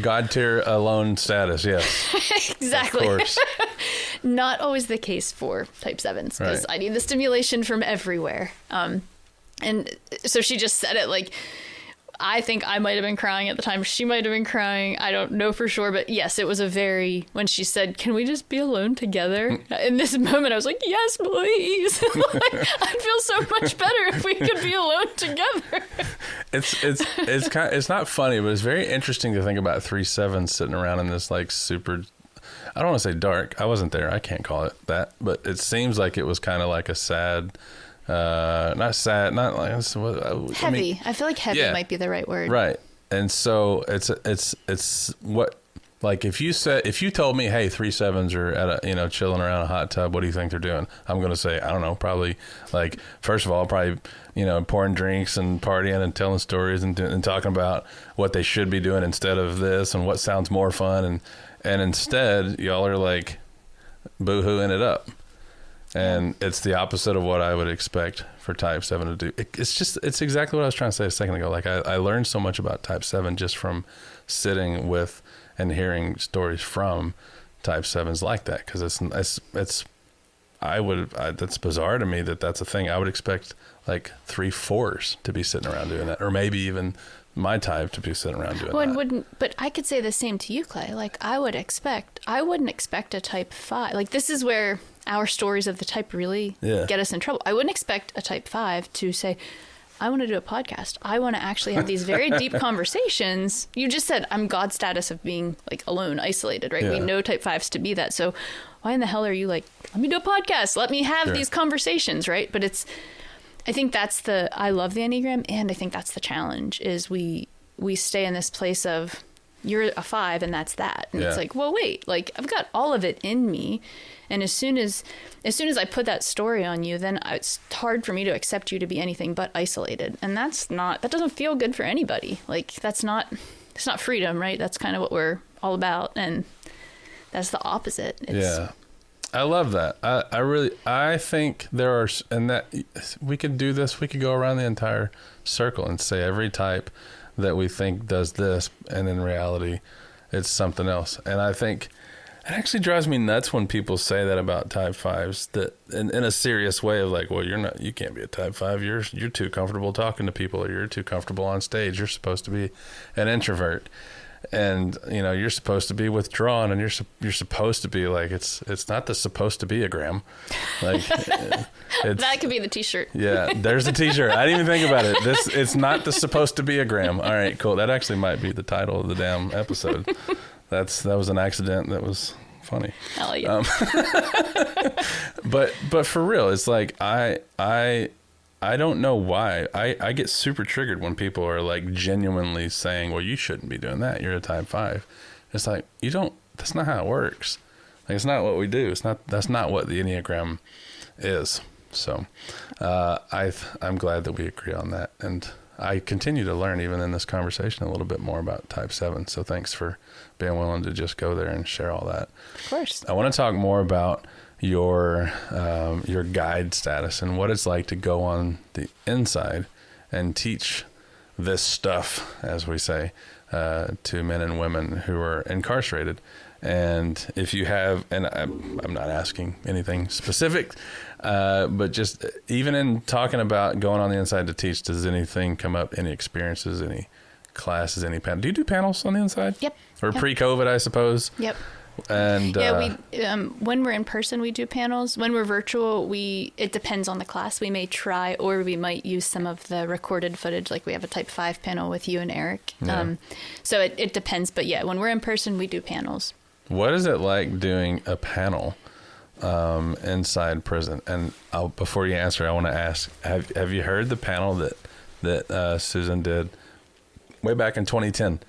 God tier alone status, yes. Exactly. Of course. Not always the case for type 7s, because I need the stimulation from everywhere. And so she just said it like, I think I might have been crying at the time. She might have been crying. I don't know for sure. But yes, it was when she said, can we just be alone together? In this moment, I was like, yes, please. I'd feel so much better if we could be alone together. It's not funny, but it's very interesting to think about 3 7s sitting around in this like super. I don't want to say dark. I wasn't there. I can't call it that, but it seems like it was kind of like a sad. Not sad, not like heavy. I mean, I feel like heavy might be the right word. Right. And so it's what, like if you told me, hey, 3 7s are at a, chilling around a hot tub, what do you think they're doing? I'm going to say, I don't know, probably like, first of all, probably, pouring drinks and partying and telling stories and talking about what they should be doing instead of this and what sounds more fun. And instead y'all are like boo-hooing it up. And it's the opposite of what I would expect for type 7 to do. It's exactly what I was trying to say a second ago. Like I learned so much about type 7 just from sitting with and hearing stories from type 7s like that. Cause that's bizarre to me that's a thing. I would expect like 3 4s to be sitting around doing that, or maybe even my type to be sitting around doing that. But I could say the same to you, Clay. Like I wouldn't expect a type 5. Like this is where our stories of the type really get us in trouble. I wouldn't expect a type 5 to say, I want to do a podcast. I want to actually have these very deep conversations. You just said I'm God's status of being like alone, isolated, right? Yeah. We know type 5s to be that. So why in the hell are you like, let me do a podcast. Let me have these conversations, right? But I think I love the Enneagram, and I think that's the challenge is we stay in this place of you're a 5 and that's that. And it's like, well, wait, like I've got all of it in me. And as soon as I put that story on you, then it's hard for me to accept you to be anything but isolated. And that doesn't feel good for anybody. Like it's not freedom, right? That's kind of what we're all about. And that's the opposite. I love that. I think there are, and that we could do this. We could go around the entire circle and say every type that we think does this, and in reality, it's something else. And I think it actually drives me nuts when people say that about type 5s, that in a serious way of like, well, you can't be a type 5. You're too comfortable talking to people, or you're too comfortable on stage. You're supposed to be an introvert. And you're supposed to be withdrawn, and you're supposed to be like, it's not the supposed-to-be-agram. Like that could be the t-shirt. Yeah, there's the t-shirt. I didn't even think about it. It's not the supposed-to-be-agram. All right, cool. That actually might be the title of the damn episode. That was an accident. That was funny. Oh yeah. But for real, it's like I don't know why. I get super triggered when people are like genuinely saying, well, you shouldn't be doing that. You're a type 5. It's like, that's not how it works. Like, it's not what we do. That's not what the Enneagram is. So, I'm glad that we agree on that. And I continue to learn even in this conversation a little bit more about type 7. So thanks for being willing to just go there and share all that. Of course. I want to talk more about your guide status and what it's like to go on the inside and teach this stuff, as we say, to men and women who are incarcerated. And if you have, and I'm not asking anything specific, but just even in talking about going on the inside to teach, does anything come up, any experiences, any classes, any panel? Do you do panels on the inside? Yep. Or pre-COVID, I suppose? Yep. And we when we're in person we do panels. When we're virtual, it depends on the class. We may try, or we might use some of the recorded footage, like we have a type 5 panel with you and Eric. So it depends, but yeah, when we're in person we do panels. What is it like doing a panel inside prison? And before you answer, I want to ask, have you heard the panel that Susan did way back in 2010?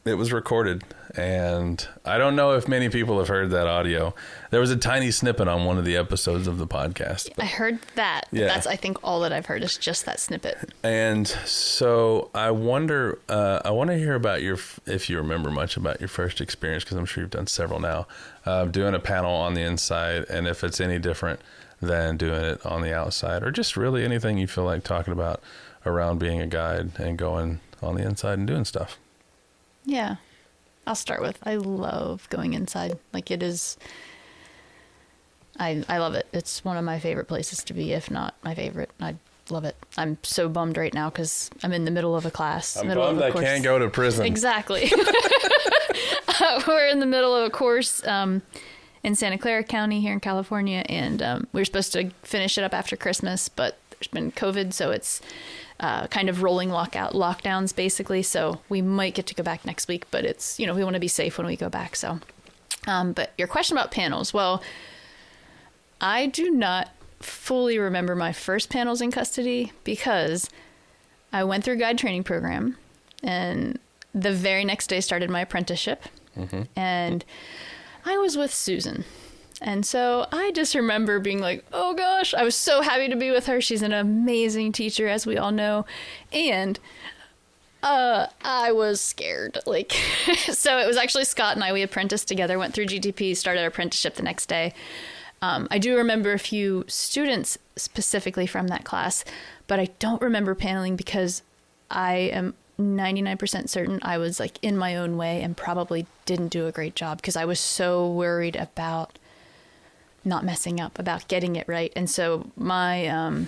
It was recorded, and I don't know if many people have heard that audio. There was a tiny snippet on one of the episodes of the podcast. I heard that. Yeah. That's, I think, all that I've heard is just that snippet. And so I wonder, I want to hear about if you remember much about your first experience, because I'm sure you've done several now, doing a panel on the inside, and if it's any different than doing it on the outside, or just really anything you feel like talking about around being a guide and going on the inside and doing stuff. Yeah. I'll start with, I love going inside. Like, it is, I love it. It's one of my favorite places to be, if not my favorite. I love it. I'm so bummed right now because I'm in the middle of a class. I'm bummed I can't go to prison. Exactly. We're in the middle of a course in Santa Clara County here in California, and we were supposed to finish it up after Christmas, but there's been COVID, so it's kind of rolling lockdowns, basically. So we might get to go back next week, but it's, we want to be safe when we go back. So, but your question about panels, well, I do not fully remember my first panels in custody because I went through guide training program and the very next day started my apprenticeship. Mm-hmm. And I was with Susan. And so I just remember being like, oh gosh, I was so happy to be with her. She's an amazing teacher, as we all know. And I was scared. So it was actually Scott and I, we apprenticed together, went through GTP, started our apprenticeship the next day. I do remember a few students specifically from that class, but I don't remember paneling because I am 99% certain I was in my own way and probably didn't do a great job because I was so worried about not messing up, about getting it right. And so I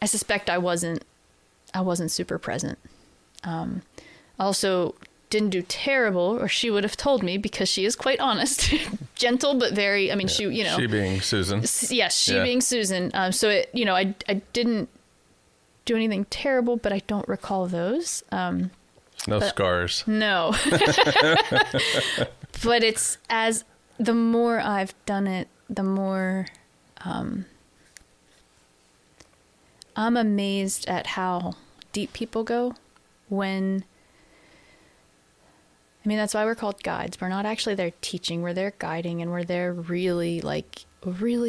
suspect I wasn't super present. Also didn't do terrible, or she would have told me because she is quite honest, gentle, but very, she being Susan. Yes. She being Susan. So I didn't do anything terrible, but I don't recall those. No scars. No. But it's the more I've done it, the more I'm amazed at how deep people go that's why we're called guides. We're not actually there teaching, we're there guiding, and we're there really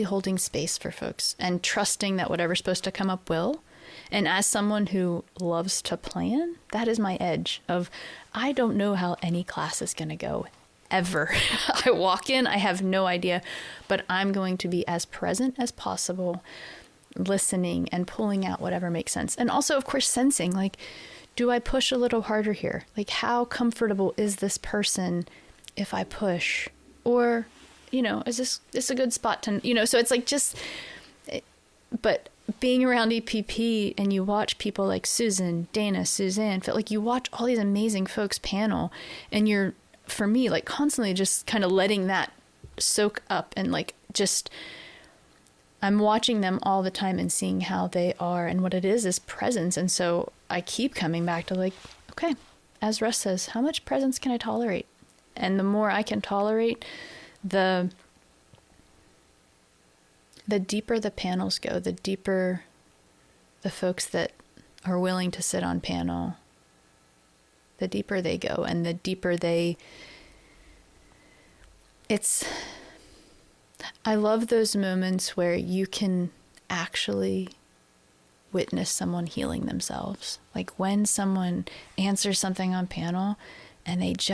holding space for folks and trusting that whatever's supposed to come up will. And as someone who loves to plan, that is my edge of, I don't know how any class is going to go ever. I walk in, I have no idea, but I'm going to be as present as possible, listening and pulling out whatever makes sense. And also, of course, sensing, do I push a little harder here? How comfortable is this person if I push? Or, is this a good spot to, so it's but being around EPP and you watch people like Susan, Dana, Suzanne, you watch all these amazing folks panel, and you're, for me, constantly just kind of letting that soak up and I'm watching them all the time and seeing how they are, and what it is presence. And so I keep coming back to okay, as Russ says, how much presence can I tolerate? And the more I can tolerate, the deeper the panels go, the deeper the folks that are willing to sit on panel, the deeper they go, and the deeper I love those moments where you can actually witness someone healing themselves. When someone answers something on panel and it's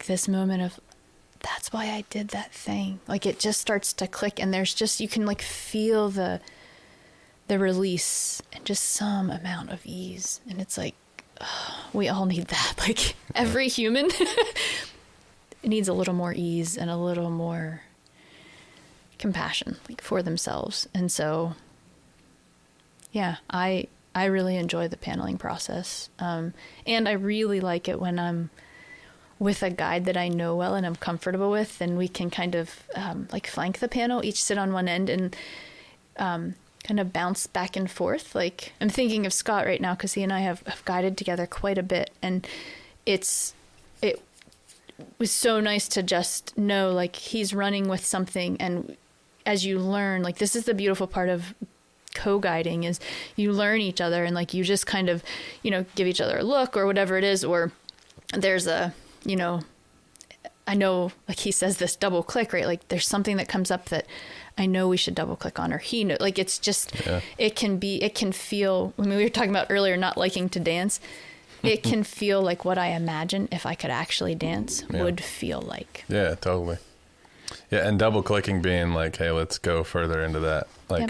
this moment of, that's why I did that thing. It just starts to click, and there's you can feel the release and just some amount of ease. And it's we all need that. Every human needs a little more ease and a little more compassion, for themselves. And so, yeah, I really enjoy the paneling process. And I really like it when I'm with a guide that I know well and I'm comfortable with, and we can kind of flank the panel, each sit on one end and kind of bounce back and forth. I'm thinking of Scott right now because he and I have guided together quite a bit, and it was so nice to just know he's running with something, and as you learn, this is the beautiful part of co-guiding, is you learn each other, and you just kind of give each other a look or whatever it is, or there's a I know he says this double click, right? There's something that comes up that I know we should double click on, or he know, it's just it can feel, we were talking about earlier not liking to dance. It can feel like what I imagine if I could actually dance would feel like. Yeah, totally. Yeah, and double clicking being hey, let's go further into that,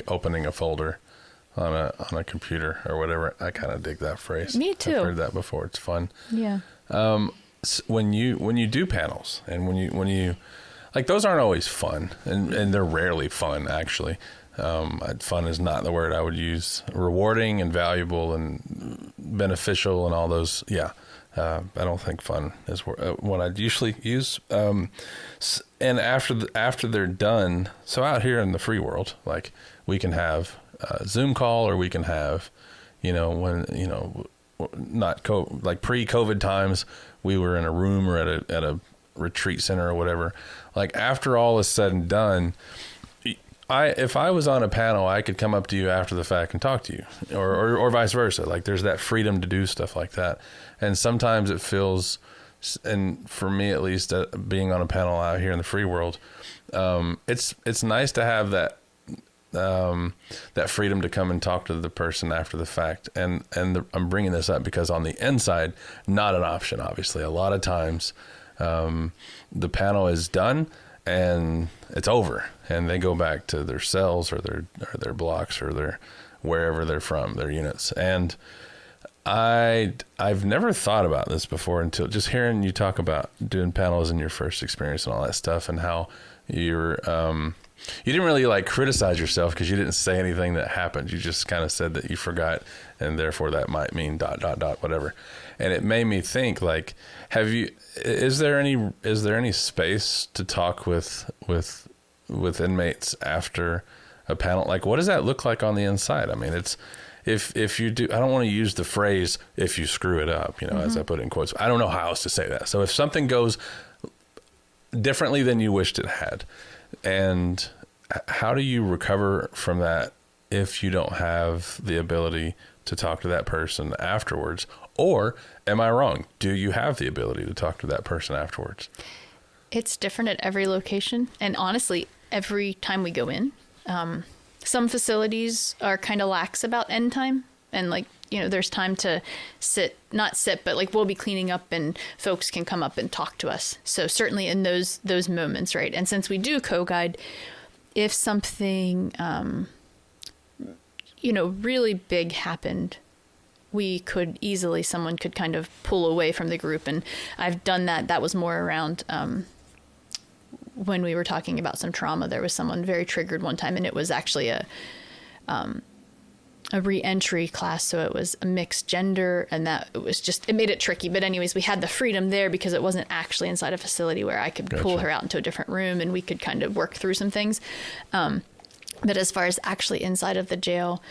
opening a folder on a computer or whatever. I kind of dig that phrase. Me too. I've heard that before. It's fun. Yeah. When you do panels, and when you those aren't always fun, and they're rarely fun, actually. Fun is not the word I would use. Rewarding and valuable and beneficial and all those. Yeah. I don't think fun is what I'd usually use. And after they're done, so out here in the free world, we can have a Zoom call, or we can have, when, not like pre-COVID times, we were in a room or at a retreat center or whatever. Like after all is said and done, if I was on a panel, I could come up to you after the fact and talk to you, or vice versa. Like there's that freedom to do stuff like that. And sometimes it feels, and for me at least, being on a panel out here in the free world, it's nice to have that freedom to come and talk to the person after the fact. And I'm bringing this up because on the inside, not an option. Obviously, a lot of times the panel is done and it's over, and they go back to their cells or their blocks or their wherever they're from, their units. And I've never thought about this before until just hearing you talk about doing panels in your first experience and all that stuff, and how you didn't really like criticize yourself because you didn't say anything that happened. You just kind of said that you forgot, and therefore that might mean ... whatever. And it made me think, like, is there any space to talk with inmates after a panel? Like, what does that look like on the inside? I mean, it's, if you do, I don't want to use the phrase, if you screw it up, as I put it in quotes. I don't know how else to say that. So if something goes differently than you wished it had, and how do you recover from that if you don't have the ability to talk to that person afterwards? Or am I wrong? Do you have the ability to talk to that person afterwards? It's different at every location. And honestly, every time we go in, some facilities are kind of lax about end time. And like, there's time to not sit, but like we'll be cleaning up and folks can come up and talk to us. So certainly in those moments, right? And since we do co-guide, if something, really big happened, someone could kind of pull away from the group. And I've done that. That was more around, when we were talking about some trauma. There was someone very triggered one time, and it was actually a re-entry class. So it was a mixed gender, and it made it tricky. But anyways, we had the freedom there because it wasn't actually inside a facility where I could pull her out into a different room and we could kind of work through some things. But as far as actually inside of the jail,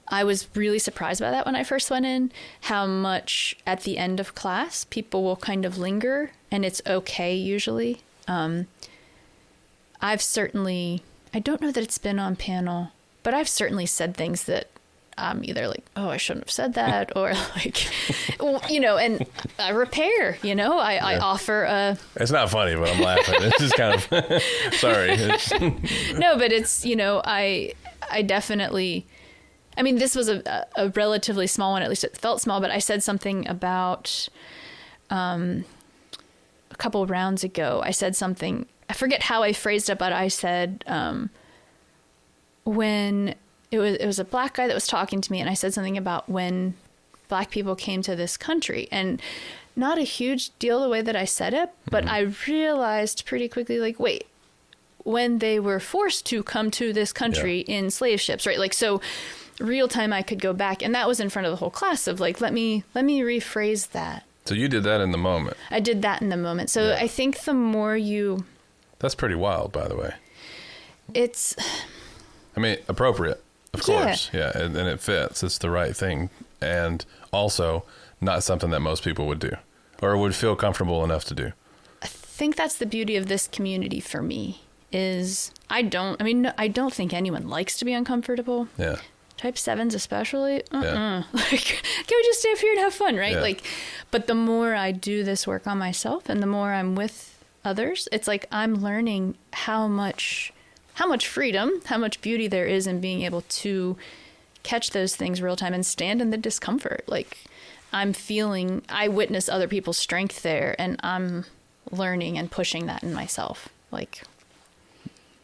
I was really surprised by that when I first went in, how much at the end of class people will kind of linger, and it's okay usually. I don't know that it's been on panel, but I've certainly said things that I'm either like, oh, I shouldn't have said that, or like, and a repair, I offer a... It's not funny, but I'm laughing. It's just kind of, sorry. No, but it's, I definitely... I mean, this was a relatively small one, at least it felt small, but I said something about a couple of rounds ago. I said something, I forget how I phrased it, but I said when it was a black guy that was talking to me, and I said something about when black people came to this country, and not a huge deal the way that I said it, but I realized pretty quickly, like, wait, when they were forced to come to this country in slave ships, right? Like, so real time I could go back, and that was in front of the whole class of like, let me rephrase that. So you did that in the moment. I did that in the moment. So I think the more you... That's pretty wild, by the way. It's... I mean, appropriate, of course. Yeah, and it fits. It's the right thing. And also not something that most people would do or would feel comfortable enough to do. I think that's the beauty of this community for me is I don't think anyone likes to be uncomfortable. Yeah. Type 7s especially. Like, can we just stay up here and have fun, right? Yeah. Like, but the more I do this work on myself and the more I'm with others, it's like I'm learning how much freedom, how much beauty there is in being able to catch those things real time and stand in the discomfort. Like I witness other people's strength there, and I'm learning and pushing that in myself. Like,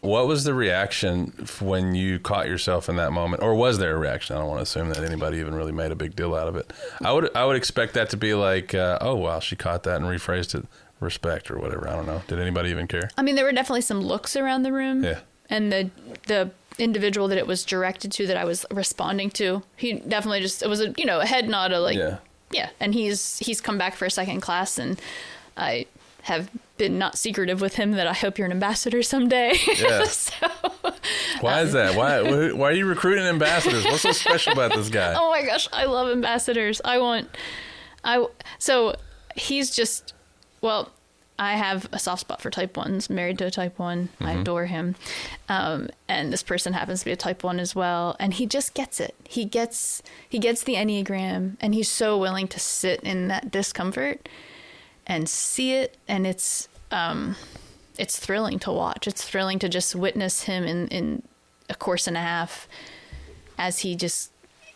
what was the reaction when you caught yourself in that moment? Or was there a reaction? I don't want to assume that anybody even really made a big deal out of it. I would expect that to be like, oh, wow, she caught that and rephrased it, respect or whatever. I don't know. Did anybody even care? I mean, there were definitely some looks around the room. Yeah. And the individual that it was directed to that I was responding to, he definitely just, it was a head nod of like, yeah. And he's come back for a second class, and I have been not secretive with him that I hope you're an ambassador someday. Yeah. So Why is that? Why are you recruiting ambassadors? What's so special about this guy? Oh my gosh, I love ambassadors. So he's just, well, I have a soft spot for type 1s, married to a type 1. I adore him. And this person happens to be a type 1 as well. And he just gets it. He gets the Enneagram, and he's so willing to sit in that discomfort and see it. And it's thrilling to watch. It's thrilling to just witness him in a course and a half as he just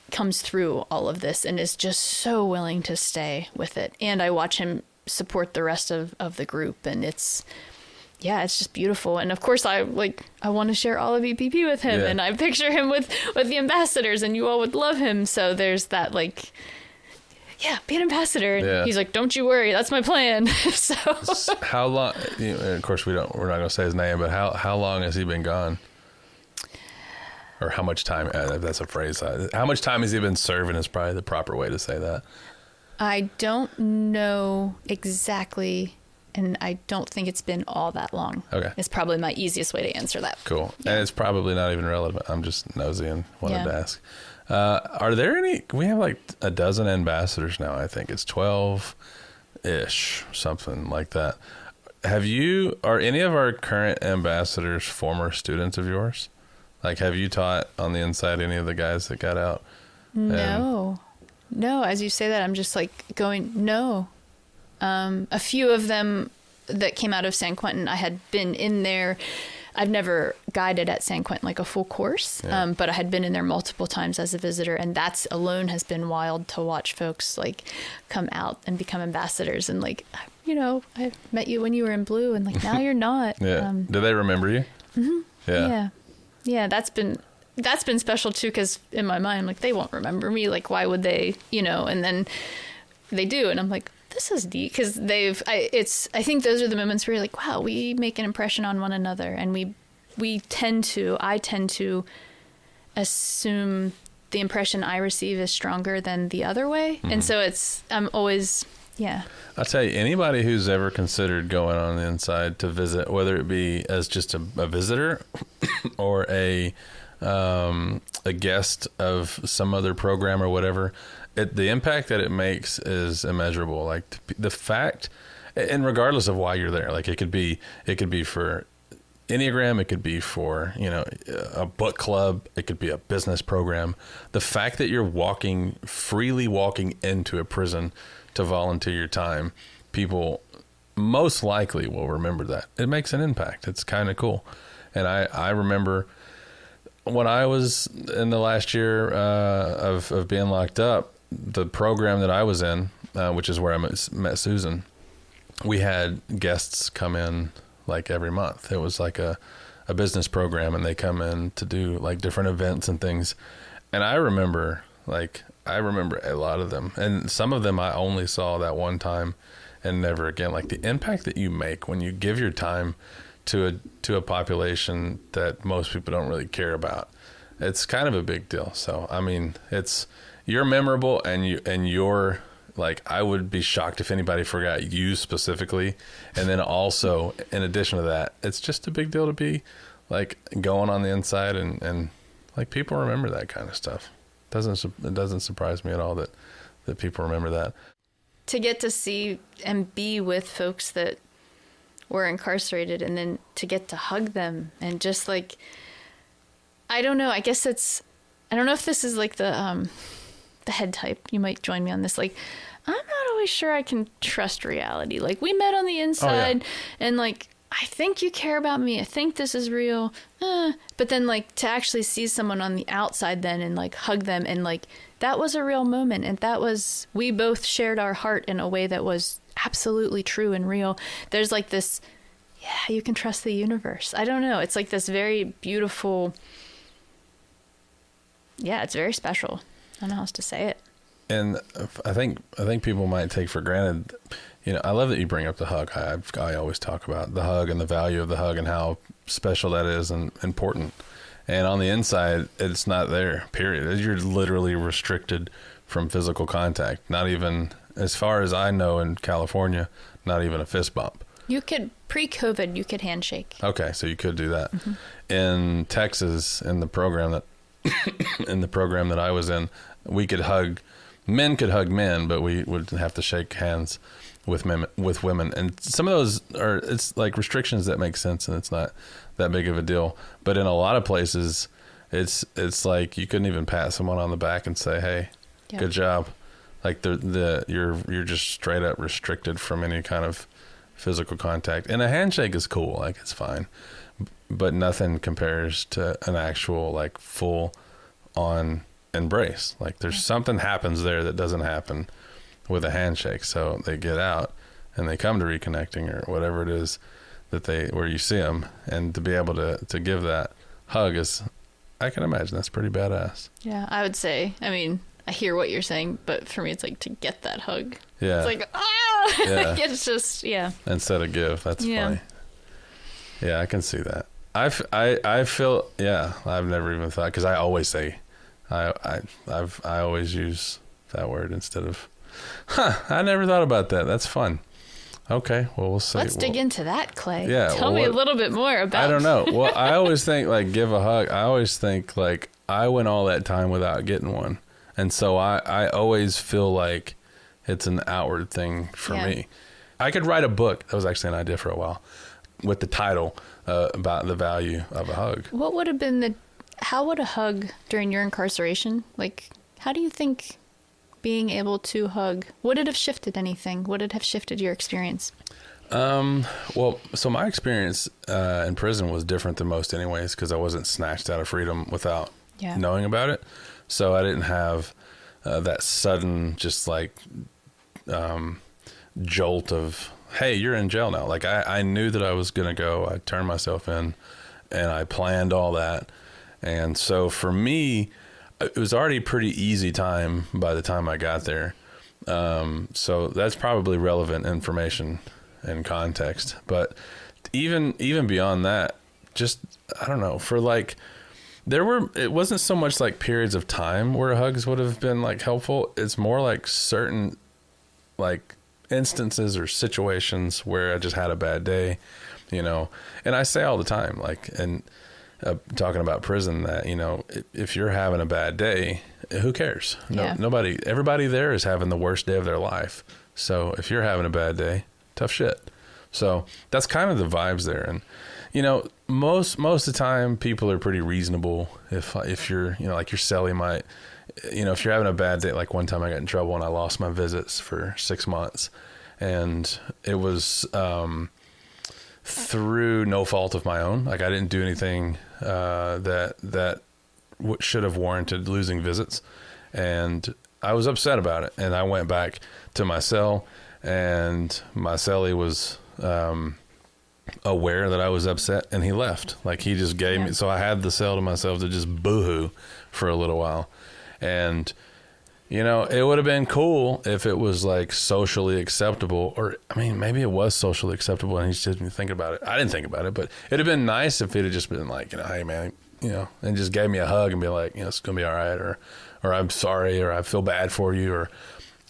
comes through all of this and is just so willing to stay with it. And I watch him support the rest of the group, and it's just beautiful. And of course I want to share all of EPP with him, and I picture him with the ambassadors, and you all would love him. So there's that be an ambassador. And he's like, don't you worry, that's my plan. So how long, of course we're not going to say his name, but how long has he been gone? Or how much time, if that's a phrase, how much time has he been serving is probably the proper way to say that. I don't know exactly, and I don't think it's been all that long. Okay. It's probably my easiest way to answer that. Cool. Yeah. And it's probably not even relevant. I'm just nosy and wanted to ask. Are there any, we have like a dozen ambassadors now, I think. It's 12-ish, something like that. Are any of our current ambassadors former students of yours? Like, have you taught on the inside any of the guys that got out? No, as you say that, I'm just like going, no. A few of them that came out of San Quentin, I had been in there. I've never guided at San Quentin like a full course, but I had been in there multiple times as a visitor, and that's alone has been wild to watch folks like come out and become ambassadors. And like, I met you when you were in blue, and like now you're not. Do they remember you? Mm-hmm. Yeah. That's been special too, because in my mind, I'm like, they won't remember me. Like, why would they? And then they do, and I'm like, this is deep, because I think those are the moments where you're like, wow, we make an impression on one another, and I tend to assume the impression I receive is stronger than the other way, and so I'm always. Yeah. I'll tell you, anybody who's ever considered going on the inside to visit, whether it be as just a visitor or a guest of some other program or whatever, the impact that it makes is immeasurable. Like the fact, and regardless of why you're there, like it could be for Enneagram, it could be for, a book club, it could be a business program. The fact that you're freely walking into a prison to volunteer your time, people most likely will remember that. It makes an impact. It's kind of cool. And I remember when I was in the last year of being locked up, the program that I was in, which is where I met Susan, we had guests come in like every month. It was like a business program, and they come in to do like different events and things. And I remember a lot of them, and some of them I only saw that one time and never again. Like the impact that you make when you give your time to a population that most people don't really care about, it's kind of a big deal. So I mean, you're memorable, and you're like, I would be shocked if anybody forgot you specifically. And then also, in addition to that, it's just a big deal to be like going on the inside, and like people remember that kind of stuff. It doesn't surprise me at all that people remember that. To get to see and be with folks that were incarcerated, and then to get to hug them, and just like, I don't know, I guess I don't know if this is like the head type. You might join me on this. Like, I'm not always sure I can trust reality. Like, we met on the inside, and like, I think you care about me. I think this is real. But then like to actually see someone on the outside then and like hug them, and like that was a real moment. And we both shared our heart in a way that was absolutely true and real. There's like this, you can trust the universe. I don't know. It's like this very beautiful, it's very special. I don't know how else to say it. And I think people might take for granted, I love that you bring up the hug. I always talk about the hug and the value of the hug and how special that is and important. And on the inside, it's not there, period. You're literally restricted from physical contact. Not even, as far as I know in California, not even a fist bump. You could, pre-COVID, you could handshake. Okay, so you could do that. In Texas, in the program that I was in, we could hug. Men could hug men, but we would have to shake hands with women. And some of those it's like restrictions that make sense, and it's not that big of a deal. But in a lot of places, it's like you couldn't even pat someone on the back and say, "Hey, good job." Like you're just straight up restricted from any kind of physical contact. And a handshake is cool, like it's fine, but nothing compares to an actual like full on embrace. Like there's something happens there that doesn't happen with a handshake. So they get out and they come to reconnecting or whatever it is that where you see them, and to be able to give that hug is, I can imagine that's pretty badass. Yeah, I would say, I mean, I hear what you're saying, but for me, it's like to get that hug. Yeah. It's like, Yeah. it's just, yeah. Instead of give. That's funny. Yeah, I can see that. I feel, yeah, I've never even thought, because I always say, I always use that word instead of, I never thought about that. That's fun. Okay, well, we'll see. Let's dig into that, Clay. Yeah. Tell me a little bit more about. I don't know. Well, I always think like give a hug. I always think like I went all that time without getting one. And so I always feel like it's an outward thing for me. I could write a book. That was actually an idea for a while, with the title about the value of a hug. What would have been how would a hug during your incarceration, like, how do you think being able to hug, would it have shifted anything? Would it have shifted your experience? Well, so my experience in prison was different than most anyways, because I wasn't snatched out of freedom without knowing about it. So I didn't have that sudden just like jolt of, hey, you're in jail now. Like I knew that I was going to go. I turned myself in and I planned all that. And so for me, it was already a pretty easy time by the time I got there. So that's probably relevant information and context. But even beyond that, just, I don't know, for like, it wasn't so much like periods of time where hugs would have been like helpful. It's more like certain like instances or situations where I just had a bad day, you know. And I say all the time, like, and talking about prison, that, you know, if you're having a bad day, who cares? Everybody there is having the worst day of their life. So if you're having a bad day, tough shit. So that's kind of the vibes there. And, you know, most of the time people are pretty reasonable. If you're, you know, like your cellie might, you know, if you're having a bad day, like one time I got in trouble and I lost my visits for 6 months, and it was through no fault of my own. Like I didn't do anything that should have warranted losing visits, and I was upset about it. And I went back to my cell, and my cellie was aware that I was upset, and he left. Like he just gave me, so I had the cell to myself to just boohoo for a little while. And, you know, it would have been cool if it was like socially acceptable, or, I mean, maybe it was socially acceptable and he just didn't think about it. I didn't think about it, but it'd have been nice if it had just been like, you know, hey man, you know, and just gave me a hug and be like, you know, it's going to be all right. Or I'm sorry, or I feel bad for you, or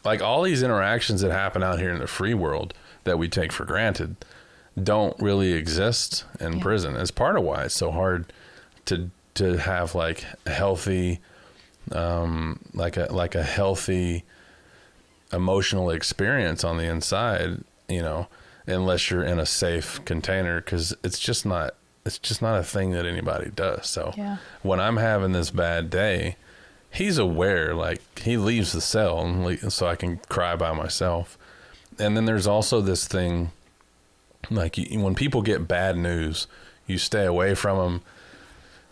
like all these interactions that happen out here in the free world that we take for granted don't really exist in prison. It's part of why it's so hard to have like a healthy, like a healthy emotional experience on the inside, you know, unless you're in a safe container, because it's just not a thing that anybody does. So when I'm having this bad day, he's aware, like he leaves the cell and so I can cry by myself. And then there's also this thing, like when people get bad news, you stay away from them.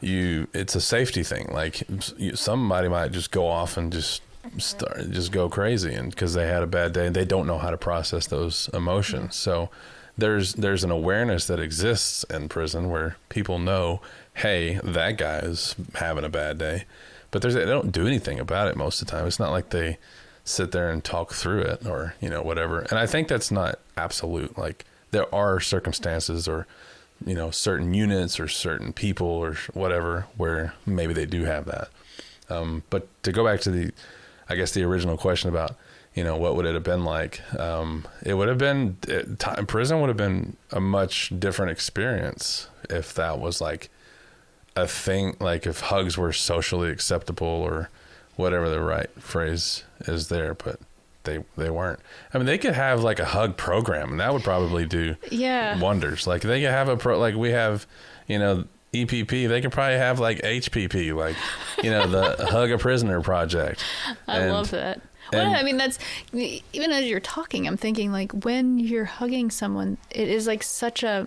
It's a safety thing. Like somebody might just go off and just go crazy, and because they had a bad day and they don't know how to process those emotions. So there's an awareness that exists in prison where people know, hey, that guy is having a bad day, but they don't do anything about it most of the time. It's not like they sit there and talk through it, or, you know, whatever. And I think that's not absolute. Like there are circumstances, or, you know, certain units or certain people or whatever where maybe they do have that. But to go back to I guess the original question about, what would it have been like? It would have been, prison would have been a much different experience if that was like a thing, like if hugs were socially acceptable or whatever the right phrase is there, but they weren't. I mean, they could have like a hug program, and that would probably do wonders. Like they could have like we have, EPP. They could probably have like HPP, like, the Hug a Prisoner Project. I love that. Well, I mean, that's, even as you're talking, I'm thinking like when you're hugging someone, it is like such a,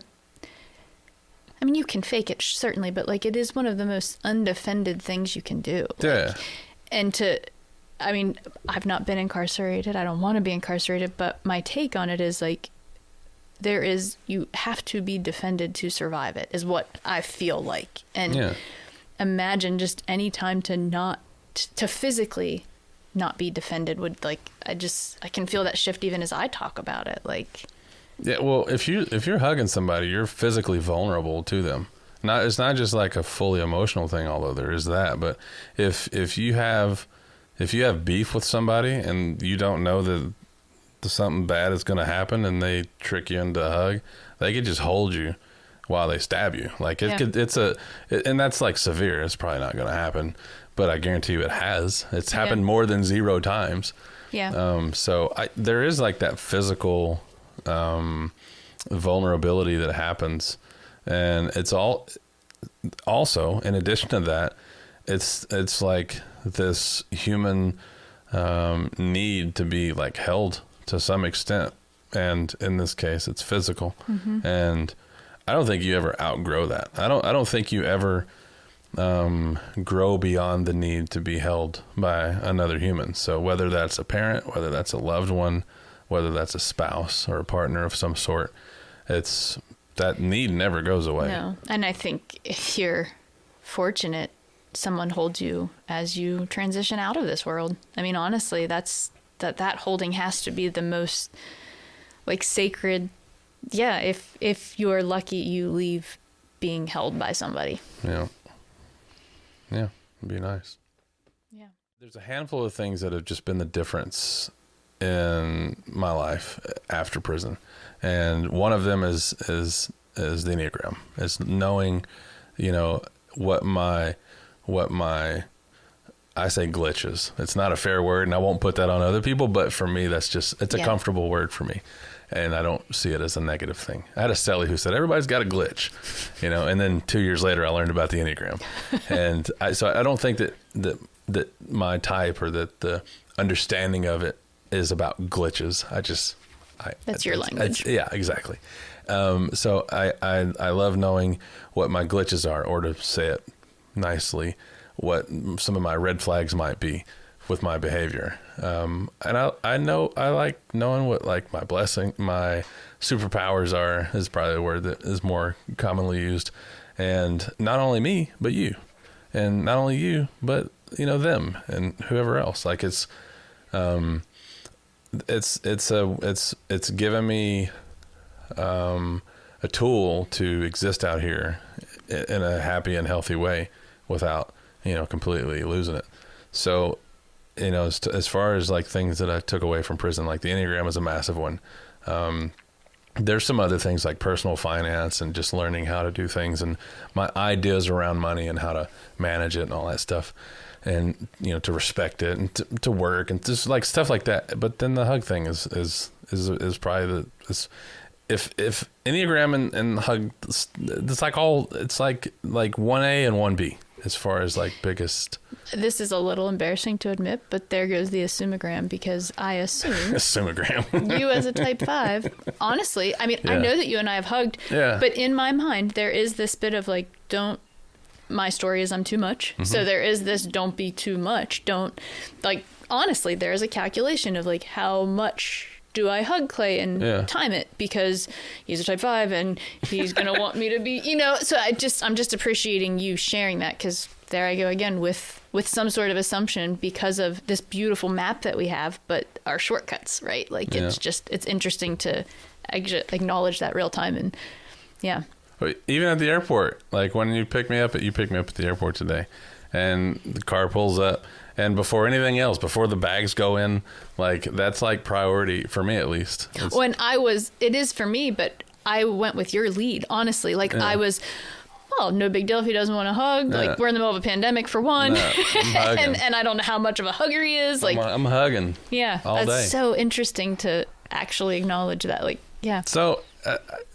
I mean, you can fake it certainly, but like it is one of the most undefended things you can do. Yeah. And I mean, I've not been incarcerated. I don't want to be incarcerated, but my take on it is like, you have to be defended to survive it, is what I feel like. And imagine just any time to physically not be defended would, like, I can feel that shift even as I talk about it. Like, yeah, well, if you're hugging somebody, you're physically vulnerable to them. It's not just like a fully emotional thing, although there is that. But if you have beef with somebody and you don't know that something bad is going to happen and they trick you into a hug, they could just hold you while they stab you. Like and that's like severe. It's probably not going to happen, but I guarantee you it has. It's happened more than 0 times. Yeah. So there is like that physical vulnerability that happens, and it's also in addition to that, it's like this human need to be like held to some extent, and in this case it's physical. Mm-hmm. And I don't think you ever outgrow that. I don't think you ever grow beyond the need to be held by another human. So whether that's a parent, whether that's a loved one, whether that's a spouse or a partner of some sort, that need never goes away. No. And I think if you're fortunate, someone holds you as you transition out of this world. I mean, honestly, that holding has to be the most like sacred. Yeah. If you're lucky, you leave being held by somebody. Yeah. Yeah. It'd be nice. Yeah. There's a handful of things that have just been the difference in my life after prison. And one of them is the Enneagram. It's knowing, what my I say glitches. It's not a fair word, and I won't put that on other people, but for me, it's a comfortable word for me. And I don't see it as a negative thing. I had a cellie who said, everybody's got a glitch, and then 2 years later, I learned about the Enneagram. And so I don't think that my type or that the understanding of it is about glitches. That's your language. Yeah, exactly. So I love knowing what my glitches are, or to say it nicely, what some of my red flags might be with my behavior. And I like knowing what like my superpowers are, is probably the word that is more commonly used. And not only me, but you, and not only you, but them and whoever else. Like it's given me a tool to exist out here in a happy and healthy way without completely losing it. So as far as like things that I took away from prison, like the Enneagram is a massive one. There's some other things like personal finance and just learning how to do things, and my ideas around money and how to manage it and all that stuff, and to respect it and to work and just like stuff like that. But then the hug thing is probably if Enneagram and hug, it's like 1A and 1B as far as like biggest. This is a little embarrassing to admit, but there goes the assumagram, because I assume you as a type 5, honestly, I mean, I know that you and I have hugged, but in my mind, there is this bit of like, my story is I'm too much. Mm-hmm. So there is this, don't be too much. Don't, like, honestly, there is a calculation of like, how much do I hug Clay and time it, because he's a type 5 and he's going to want me to be, so I'm just appreciating you sharing that, because there I go again with some sort of assumption because of this beautiful map that we have, but our shortcuts, right? Like it's interesting to acknowledge that real time. And even at the airport, like when you picked me up at the airport today, and the car pulls up And before anything else, before the bags go in, like that's like priority for me at least. It is for me, but I went with your lead, honestly. Like I was, well, no big deal if he doesn't want to hug. Like we're in the middle of a pandemic for one. And I don't know how much of a hugger he is. Like I'm hugging. Yeah. All day. That's so interesting to actually acknowledge that. Like, yeah. So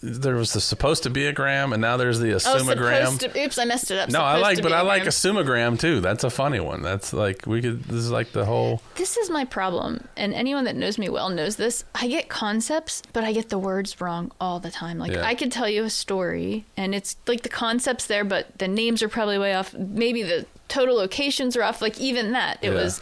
there was the supposed-to-be-agram, and now there's the assume-agram. Oops, I messed it up. No, I like assume-agram too. That's a funny one. That's like this is like the whole. This is my problem, and anyone that knows me well knows this. I get concepts, but I get the words wrong all the time. Like I could tell you a story, and it's like the concept's there, but the names are probably way off. Maybe the total locations are off. Like even that, it was.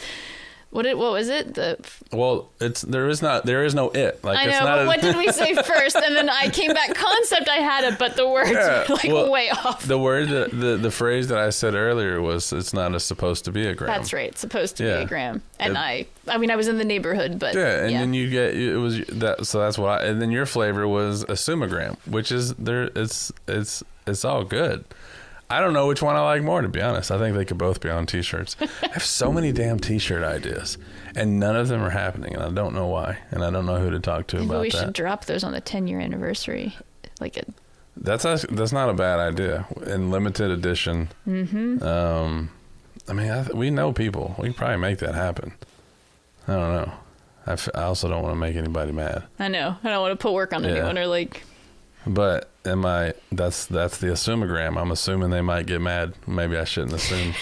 What was it? There is no it. Like I know, but what did we say first? And then I came back. Concept, I had it, but the words were way off. The word, the phrase that I said earlier was, it's not a supposed-to-be-agram. That's right, supposed-to-be-agram. And I mean, I was in the neighborhood, but then you get it was that. So that's what. And then your flavor was assume-agram, which is there. It's all good. I don't know which one I like more, to be honest. I think they could both be on T-shirts. I have so many damn T-shirt ideas, and none of them are happening, and I don't know why, and I don't know who to talk to about that. We should drop those on the 10-year anniversary. That's not a bad idea. In limited edition. Mm-hmm. I mean, we know people. We can probably make that happen. I don't know. I also don't want to make anybody mad. I know. I don't want to put work on anyone or like... But that's the assume-agram. I'm assuming they might get mad. Maybe I shouldn't assume.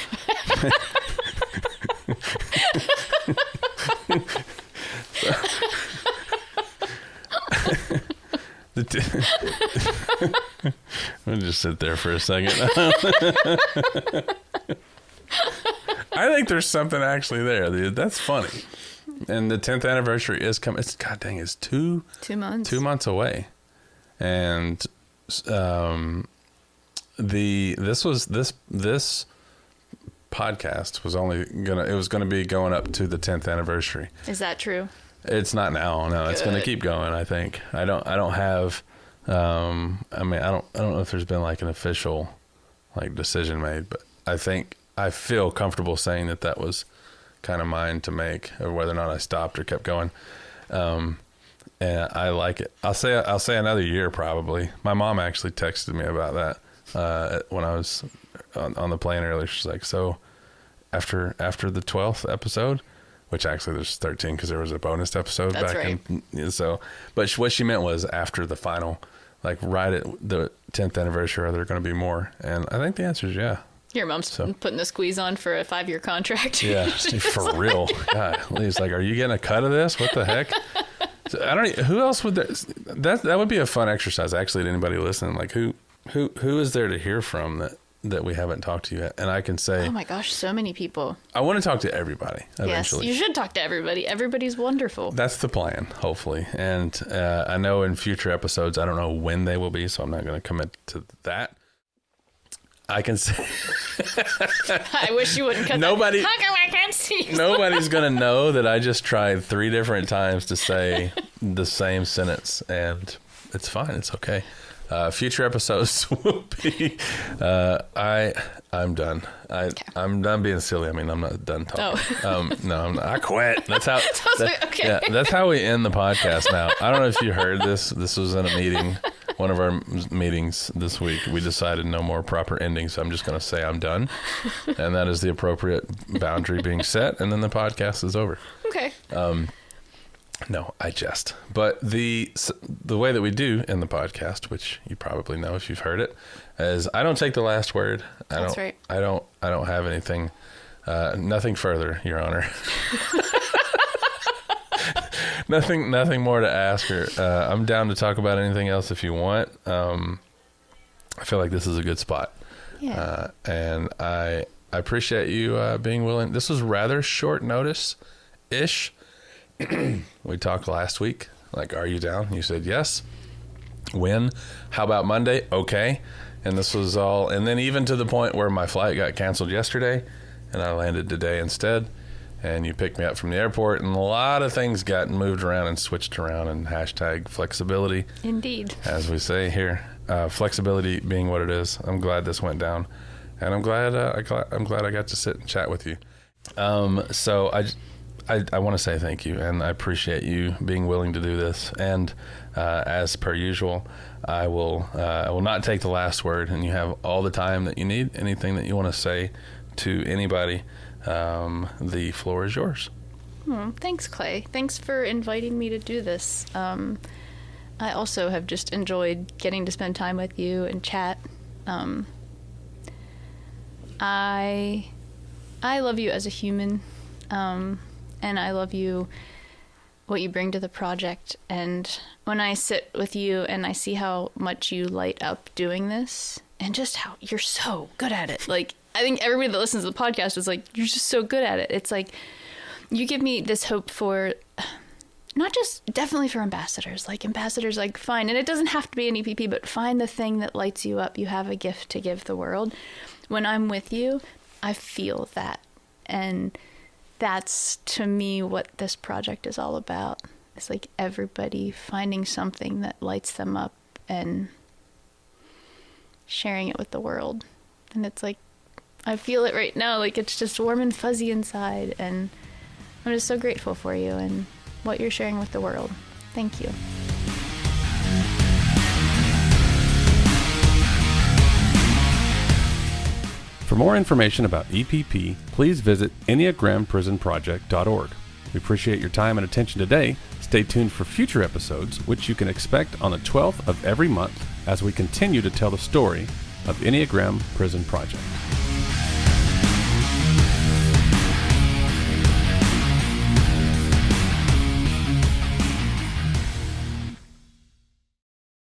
We'll just sit there for a second. I think there's something actually there, dude. That's funny. And the 10th anniversary is coming. It's 2 months. 2 months away. And this podcast was gonna be going up to the 10th anniversary. Is that true? It's not now. No, it's gonna keep going. I think. I don't have. I mean, I don't know if there's been like an official like decision made, but I feel comfortable saying that was kind of mine to make, or whether or not I stopped or kept going. And I like it. I'll say another year probably. My mom actually texted me about that when I was on the plane earlier. She's like, so after the 12th episode, which actually there's 13 because there was a bonus episode. That's right. But what she meant was after the final, like right at the 10th anniversary, are there going to be more? And I think the answer is yeah. Your mom's putting the squeeze on for a 5-year contract. Yeah, for real. God, Lee's like, are you getting a cut of this? What the heck? So I don't. Who else would that would be a fun exercise actually to anybody listening. Like who is there to hear from that we haven't talked to yet? And I can say, oh my gosh, so many people. I want to talk to everybody eventually. Yes, you should talk to everybody. Everybody's wonderful. That's the plan, hopefully. And I know in future episodes, I don't know when they will be, so I'm not going to commit to that. I can say. I wish you wouldn't cut nobody. How come I can't see? Nobody's gonna know that I just tried 3 different times to say the same sentence, and it's fine. It's okay. Future episodes will be. I'm done. I'm done being silly. I mean, I'm not done talking. Oh. No, I quit. That's how. Okay. Yeah, that's how we end the podcast now. I don't know if you heard this. This was in a meeting. One of our meetings this week, we decided no more proper endings. So I'm just going to say I'm done. And that is the appropriate boundary being set. And then the podcast is over. Okay. No, I jest. But the way that we do in the podcast, which you probably know if you've heard it, is I don't take the last word. That's right. I don't have anything, nothing further, Your Honor. Nothing more to ask her. I'm down to talk about anything else if you want. I feel like this is a good spot. Yeah. And I appreciate you being willing. This was rather short notice-ish. We talked last week. Like, are you down? You said yes. When? How about Monday? Okay. And this was all. And then even to the point where my flight got canceled yesterday, and I landed today instead. And you picked me up from the airport, and a lot of things got moved around and switched around, and hashtag flexibility. Indeed. As we say here, flexibility being what it is. I'm glad this went down, and I'm glad I got to sit and chat with you. So I want to say thank you, and I appreciate you being willing to do this. And as per usual, I will not take the last word, and you have all the time that you need. Anything that you want to say to anybody, the floor is yours. Thanks, Clay. Thanks for inviting me to do this. I also have just enjoyed getting to spend time with you and chat. I love you as a human, and I love what you bring to the project. And when I sit with you and I see how much you light up doing this, and just how you're so good at it. Like, I think everybody that listens to the podcast is like, you're just so good at it. It's like, you give me this hope for, not just definitely for ambassadors, like fine. And it doesn't have to be an EPP, but find the thing that lights you up. You have a gift to give the world. When I'm with you, I feel that. And that's, to me, what this project is all about. It's like everybody finding something that lights them up and sharing it with the world. And it's like, I feel it right now. Like, it's just warm and fuzzy inside. And I'm just so grateful for you and what you're sharing with the world. Thank you. For more information about EPP, please visit EnneagramPrisonProject.org. We appreciate your time and attention today. Stay tuned for future episodes, which you can expect on the 12th of every month as we continue to tell the story of Enneagram Prison Project.